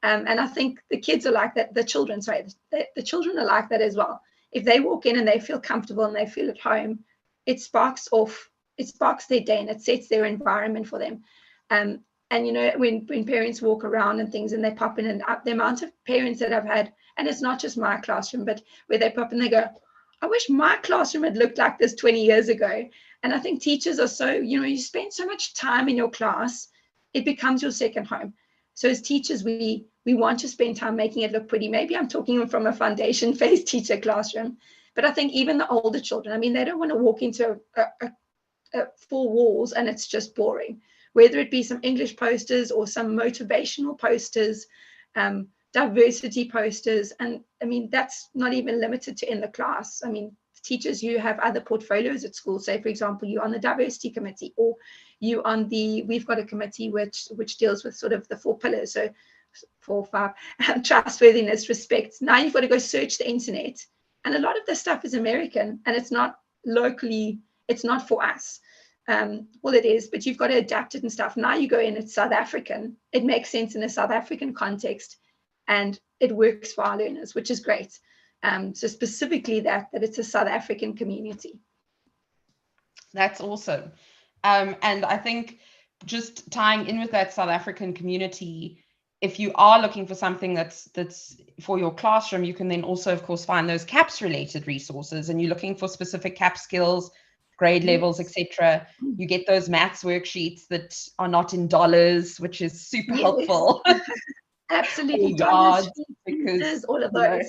And I think the kids are like that, the children are like that as well. If they walk in and they feel comfortable and they feel at home, it sparks their day, and it sets their environment for them. And, you know, when parents walk around and things and they pop in, and the amount of parents that I've had, and it's not just my classroom, but where they pop in, they go, I wish my classroom had looked like this 20 years ago. And I think teachers are so, you know, you spend so much time in your class, it becomes your second home. So as teachers, we want to spend time making it look pretty. Maybe I'm talking from a foundation phase teacher classroom, but I think even the older children, I mean, they don't want to walk into four walls and it's just boring, whether it be some English posters or some motivational posters, diversity posters. And I mean, that's not even limited to in the class. I mean, teachers, you have other portfolios at school. Say, for example, you're on the diversity committee, or you on we've got a committee which deals with sort of the 4 pillars. So 4 or 5, trustworthiness, respect. Now you've got to go search the internet. And a lot of this stuff is American, and it's not locally, it's not for us. Well, it is, but you've got to adapt it and stuff. Now you go in, it's South African. It makes sense in a South African context, and it works for our learners, which is great. So specifically that it's a South African community. That's awesome. And I think just tying in with that South African community, if you are looking for something that's for your classroom, you can then also, of course, find those CAPS related resources, and you're looking for specific CAPS skills, grade levels, etc. You get those maths worksheets that are not in dollars, which is super helpful. Absolutely. Yards, because all of those.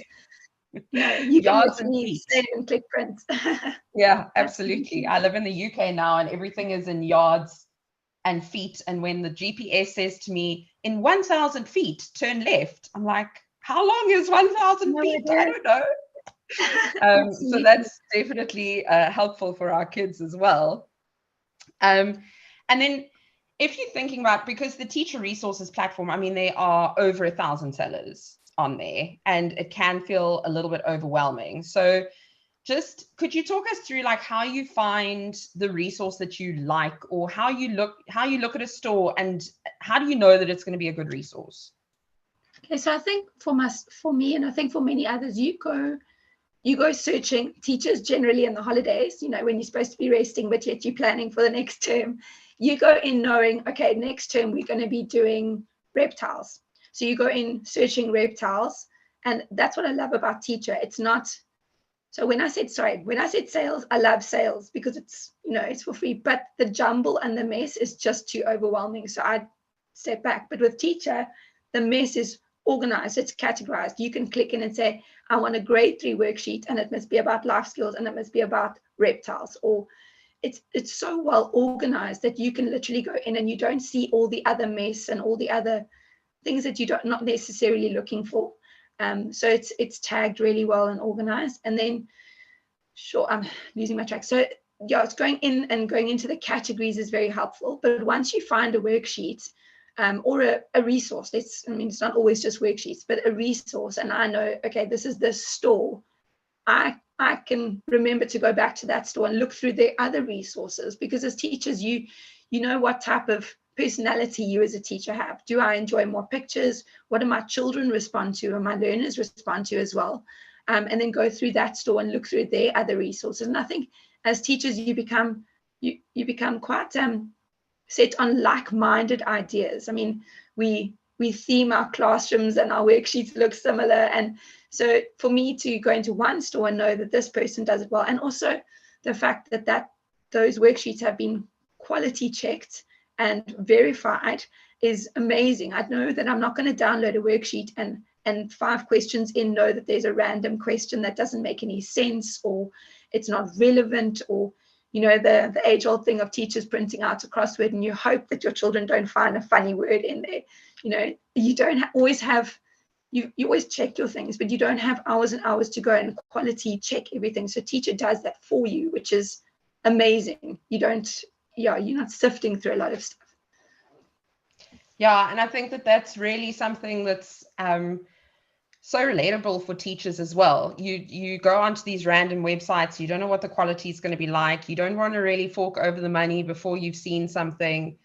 You can literally save and click print. Yeah, absolutely. I live in the UK now, and everything is in yards and feet. And when the GPS says to me, in 1,000 feet, turn left, I'm like, how long is 1,000 feet? I don't know. So that's definitely helpful for our kids as well. And then if you're thinking about, because the teacher resources platform, I mean, there are over 1,000 sellers on there, and it can feel a little bit overwhelming. So just could you talk us through like how you find the resource that you like, or how you look at a store, and how do you know that it's going to be a good resource? Okay, so I think for me, and I think for many others, you go searching. Teachers generally in the holidays, you know, when you're supposed to be resting, but yet you're planning for the next term, you go in knowing, okay, next term we're going to be doing reptiles. So you go in searching reptiles, and that's what I love about teacher. It's not, so when I said sales, I love sales because it's, you know, it's for free, but the jumble and the mess is just too overwhelming. So I step back. But with teacher, the mess is organized, it's categorized. You can click in and say, I want a grade 3 worksheet, and it must be about life skills, and it must be about reptiles, or it's so well organized that you can literally go in and you don't see all the other mess and all the other things that you're not necessarily looking for. So it's tagged really well and organized. And then, sure, I'm losing my track. So yeah, it's going in and going into the categories is very helpful. But once you find a worksheet or a resource, it's not always just worksheets, but a resource, and I know, okay, this is the store, I can remember to go back to that store and look through the other resources, because as teachers, you know what type of personality you as a teacher have. Do I enjoy more pictures? What do my children respond to, and my learners respond to as well? And then go through that store and look through their other resources. And I think as teachers, you become quite set on like-minded ideas. I mean, we theme our classrooms and our worksheets look similar. And so for me to go into one store and know that this person does it well, and also the fact that those worksheets have been quality checked and verified is amazing. I know that I'm not going to download a worksheet and 5 questions in know that there's a random question that doesn't make any sense, or it's not relevant, or, you know, the age-old thing of teachers printing out a crossword and you hope that your children don't find a funny word in there. You know, you don't always have, you always check your things, but you don't have hours and hours to go and quality check everything. So teacher does that for you, which is amazing. You're not sifting through a lot of stuff. Yeah, and I think that that's really something that's so relatable for teachers as well. You go onto these random websites, you don't know what the quality is going to be like. You don't want to really fork over the money before you've seen something.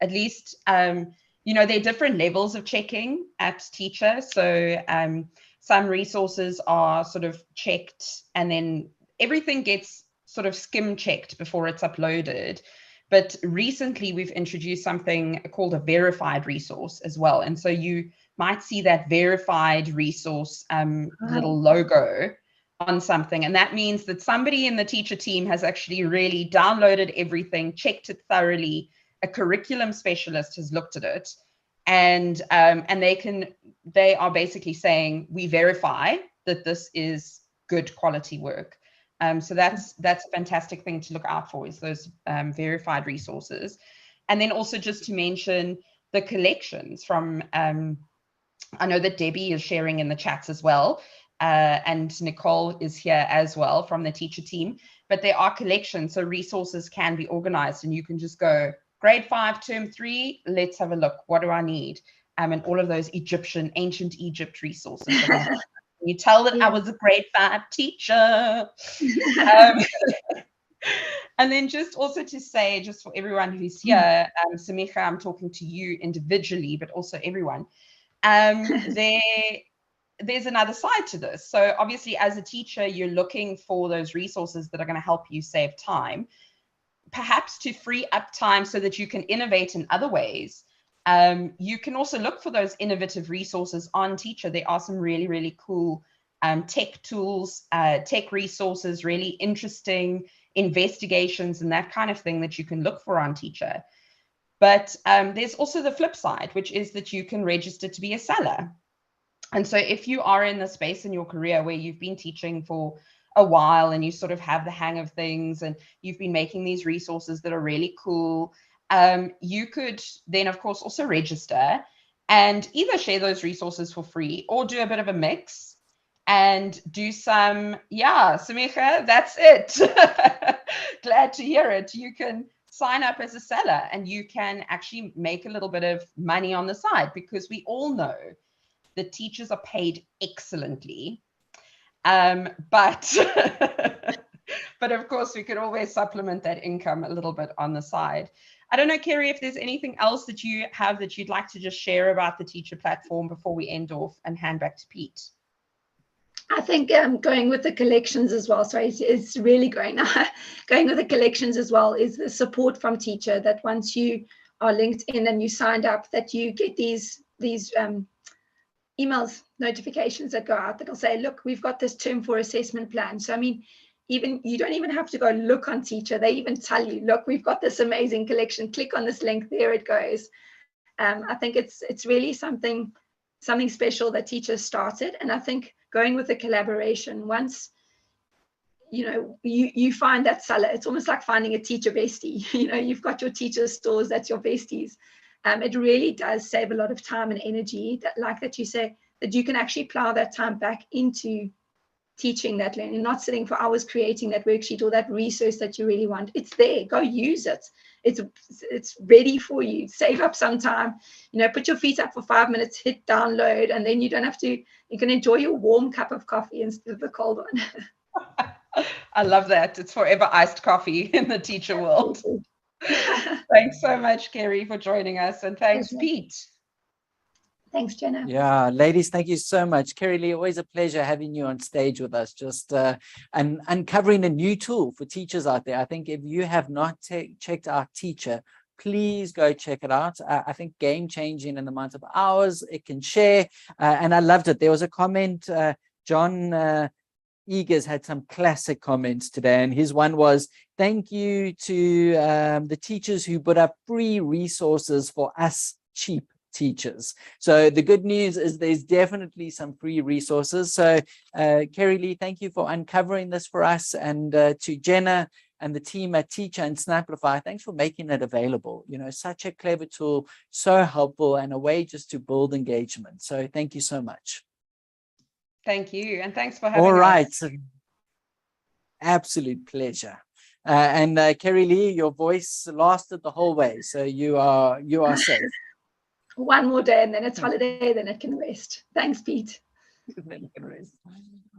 At least, you know, there are different levels of checking at Teacher. So some resources are sort of checked, and then everything gets sort of skim checked before it's uploaded. But recently we've introduced something called a verified resource as well. And so you might see that verified resource little logo on something. And that means that somebody in the teacher team has actually really downloaded everything, checked it thoroughly. A curriculum specialist has looked at it, and they are basically saying, we verify that this is good quality work. So that's a fantastic thing to look out for, is those verified resources. And then also just to mention the collections from, I know that Debbie is sharing in the chats as well, and Nicole is here as well from the teacher team, but there are collections, so resources can be organized, and you can just go, grade 5, term 3, let's have a look, what do I need? And all of those ancient Egypt resources. You tell that I was a grade 5 teacher. And then just also to say, just for everyone who's here, Samicha, I'm talking to you individually, but also everyone. There's another side to this. So obviously, as a teacher, you're looking for those resources that are going to help you save time, perhaps to free up time so that you can innovate in other ways. You can also look for those innovative resources on Teacher. There are some really, really cool tech tools, tech resources, really interesting investigations and that kind of thing that you can look for on Teacher. But there's also the flip side, which is that you can register to be a seller. And so if you are in the space in your career where you've been teaching for a while and you sort of have the hang of things and you've been making these resources that are really cool, you could then, of course, also register and either share those resources for free or do a bit of a mix and do some, Samicha, that's it. Glad to hear it. You can sign up as a seller and you can actually make a little bit of money on the side, because we all know that teachers are paid excellently. But of course, we could always supplement that income a little bit on the side. I don't know, Kerry, if there's anything else that you have that you'd like to just share about the teacher platform before we end off and hand back to Pete. I think going with the collections as well, so it's really going with the collections as well, is the support from Teacher, that once you are linked in and you signed up, that you get these emails, notifications that go out that'll say, look, we've got this term for assessment plan. So I mean, even you don't even have to go look on Teacher. They even tell you, look, we've got this amazing collection. Click on this link. There it goes. I think it's really something special that Teachers started. And I think going with the collaboration, once you find that seller, it's almost like finding a teacher bestie. You've got your teacher stores, that's your besties. It really does save a lot of time and energy, that you say, that you can actually plow that time back into teaching that learning, not sitting for hours creating that worksheet or that resource that you really want. It's there, go use it. It's ready for you. Save up some time, put your feet up for 5 minutes, hit download, and then you don't have to, you can enjoy your warm cup of coffee instead of the cold one. I love that. It's forever iced coffee in the teacher world. Thanks so much, Kerry, for joining us, and thanks, Pete. Thanks, Jenna. Yeah, ladies, thank you so much. Kerry Lee, always a pleasure having you on stage with us, just and uncovering a new tool for teachers out there. I think if you have not checked out Teacher, please go check it out. I think game-changing in the amount of hours it can share. And I loved it. There was a comment, John Eagers had some classic comments today, and his one was, thank you to the teachers who put up free resources for us cheap teachers. So the good news is there's definitely some free resources. So Kerry Lee, thank you for uncovering this for us, and to Jenna and the team at Teacher and Snaplify, thanks for making it available. Such a clever tool, so helpful, and a way just to build engagement. So thank you so much. Thank you, and thanks for having us. All right, absolute pleasure. And Kerry Lee, your voice lasted the whole way, so you are safe. One more day and then it's holiday, then it can rest. Thanks, Pete.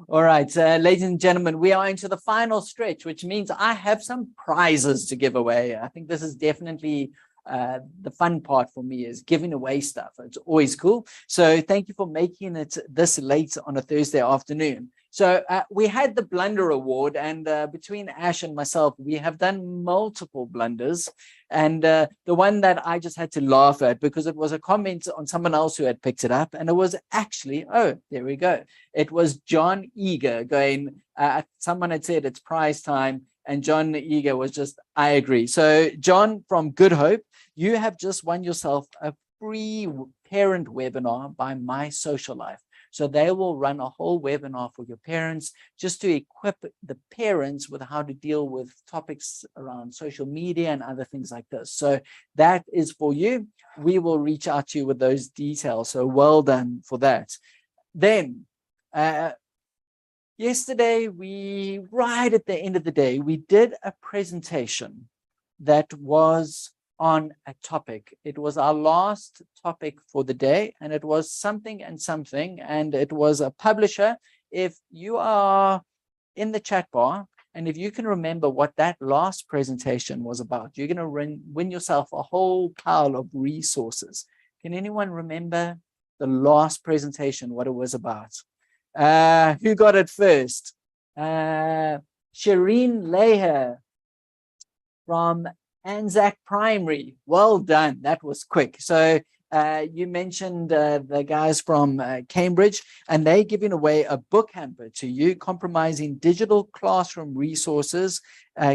All right, ladies and gentlemen, we are into the final stretch, which means I have some prizes to give away. I think this is definitely the fun part for me, is giving away stuff. It's always cool. So thank you for making it this late on a Thursday afternoon. So we had the Blunder Award, and between Ash and myself, we have done multiple blunders. And the one that I just had to laugh at, because it was a comment on someone else who had picked it up, and it was actually, oh, there we go. It was John Eager going, someone had said it's prize time, and John Eager was just, I agree. So John from Good Hope, you have just won yourself a free parent webinar by My Social Life. So they will run a whole webinar for your parents, just to equip the parents with how to deal with topics around social media and other things like this. So that is for you. We will reach out to you with those details. So well done for that. Then yesterday, right at the end of the day, we did a presentation that was on a topic. It was our last topic for the day, and it was something and something, and it was a publisher. If you are in the chat bar, and if you can remember what that last presentation was about, you're going to win yourself a whole pile of resources. Can anyone remember the last presentation, what it was about? Who got it first? Shireen Leher from Anzac Primary. Well done. That was quick. So you mentioned the guys from Cambridge, and they're giving away a book hamper to you, Compromising Digital Classroom Resources,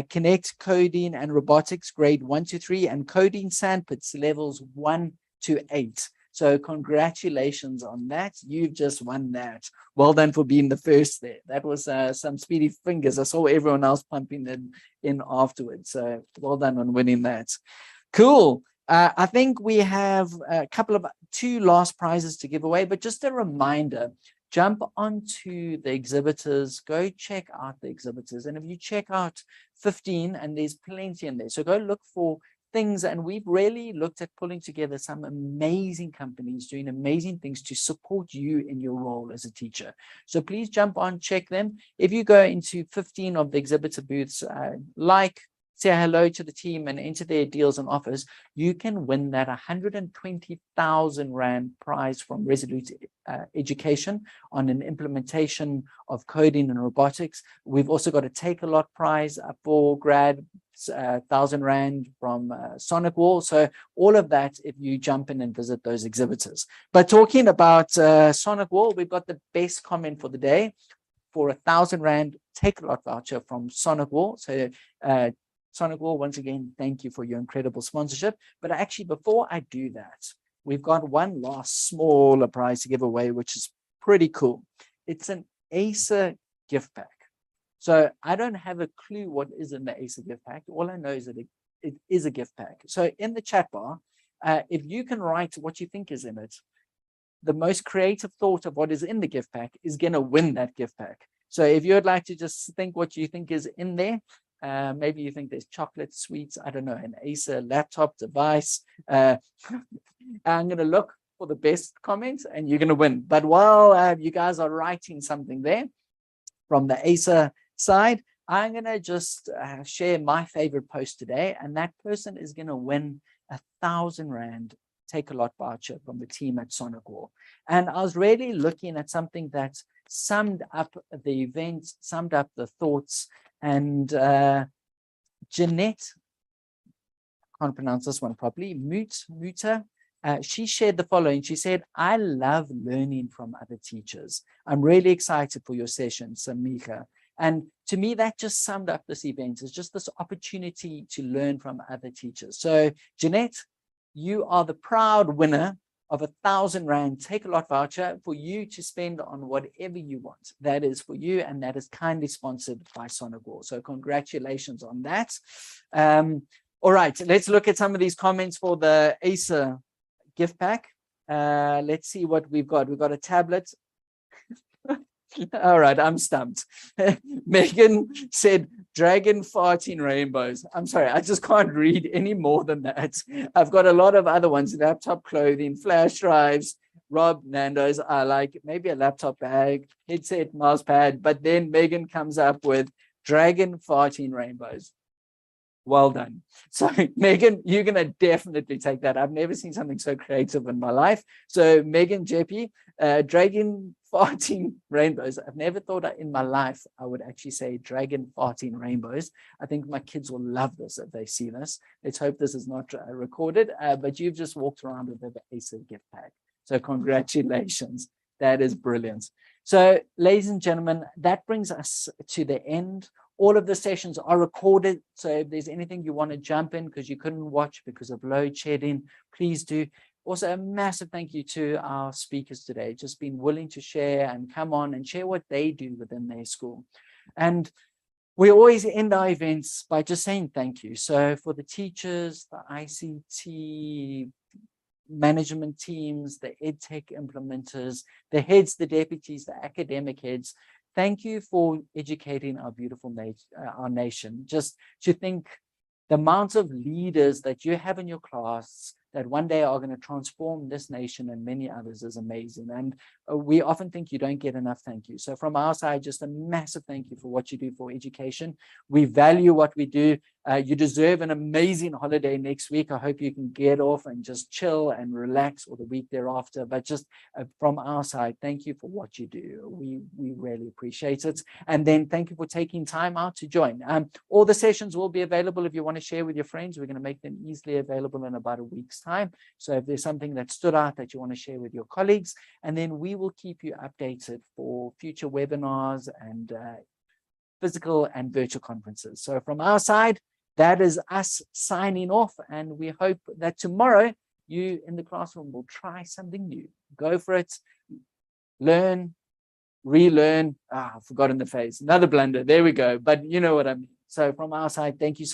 Connect Coding and Robotics grade 1 to 3, and Coding Sandpits levels 1 to 8. So congratulations on that. You've just won that. Well done for being the first there. That was some speedy fingers. I saw everyone else pumping in afterwards. So well done on winning that. Cool. I think we have two last prizes to give away, but just a reminder, jump onto the exhibitors, go check out the exhibitors. And if you check out 15, and there's plenty in there, so go look for things, and we've really looked at pulling together some amazing companies doing amazing things to support you in your role as a teacher. So please jump on, check them. If you go into 15 of the exhibitor booths, say hello to the team and enter their deals and offers, you can win that 120,000 Rand prize from Resolute Education on an implementation of coding and robotics. We've also got a take-a-lot prize for grad, 1,000 Rand from Sonic Wall. So all of that if you jump in and visit those exhibitors. But talking about Sonic Wall, we've got the best comment for the day for 1,000 Rand take-a-lot voucher from Sonic Wall. So Sonic Wall, once again, thank you for your incredible sponsorship. But actually, before I do that, we've got one last smaller prize to give away, which is pretty cool. It's an Acer gift pack. So I don't have a clue what is in the Acer gift pack. All I know is that it is a gift pack. So in the chat bar, if you can write what you think is in it, the most creative thought of what is in the gift pack is going to win that gift pack. So if you would like to just think what you think is in there, maybe you think there's chocolate, sweets, I don't know, an Acer laptop device. I'm going to look for the best comments and you're going to win. But while you guys are writing something there from the Acer side, I'm going to just share my favorite post today. And that person is going to win 1,000 Rand take-a-lot voucher from the team at Sonic Wall. And I was really looking at something that summed up the event, summed up the thoughts. And Jeanette, I can't pronounce this one properly, Muta, she shared the following. She said, I love learning from other teachers. I'm really excited for your session, Samika. And to me, that just summed up this event. It's just this opportunity to learn from other teachers. So Jeanette, you are the proud winner of 1,000 Rand take-a-lot voucher for you to spend on whatever you want. That is for you, and that is kindly sponsored by Sonic Wall. So congratulations on that. All right, let's look at some of these comments for the Acer gift pack. Let's see what we've got. We've got a tablet. All right, I'm stumped. Megan said, Dragon farting rainbows. I'm sorry, I just can't read any more than that. I've got a lot of other ones: laptop clothing, flash drives. Rob, Nando's, I like maybe a laptop bag, headset, mouse pad, but then Megan comes up with dragon farting rainbows. Well done. So Megan, you're going to definitely take that. I've never seen something so creative in my life. So Megan, Jeppy, dragon farting rainbows. I've never thought in my life I would actually say dragon farting rainbows. I think my kids will love this if they see this. Let's hope this is not recorded, but you've just walked around with the Acer gift pack. So congratulations. That is brilliant. So ladies and gentlemen, that brings us to the end. All of the sessions are recorded. So if there's anything you want to jump in because you couldn't watch because of load shedding, please do. Also, a massive thank you to our speakers today, just being willing to share and come on and share what they do within their school. And we always end our events by just saying thank you. So for the teachers, the ICT management teams, the EdTech implementers, the heads, the deputies, the academic heads, thank you for educating our beautiful our nation. Just to think the amount of leaders that you have in your class that one day are going to transform this nation and many others is amazing. And we often think you don't get enough thank you. So from our side, just a massive thank you for what you do for education. We value what we do. You deserve an amazing holiday next week. I hope you can get off and just chill and relax, or the week thereafter. But just from our side, thank you for what you do. We really appreciate it. And then thank you for taking time out to join. All the sessions will be available if you want to share with your friends. We're going to make them easily available in about a week's time. So if there's something that stood out that you want to share with your colleagues, and then we will keep you updated for future webinars and physical and virtual conferences. So from our side, that is us signing off, and we hope that tomorrow you in the classroom will try something new. Go for it, learn, relearn. I've forgotten the phrase, another blunder. There we go. But you know what I mean. So from our side, thank you so much.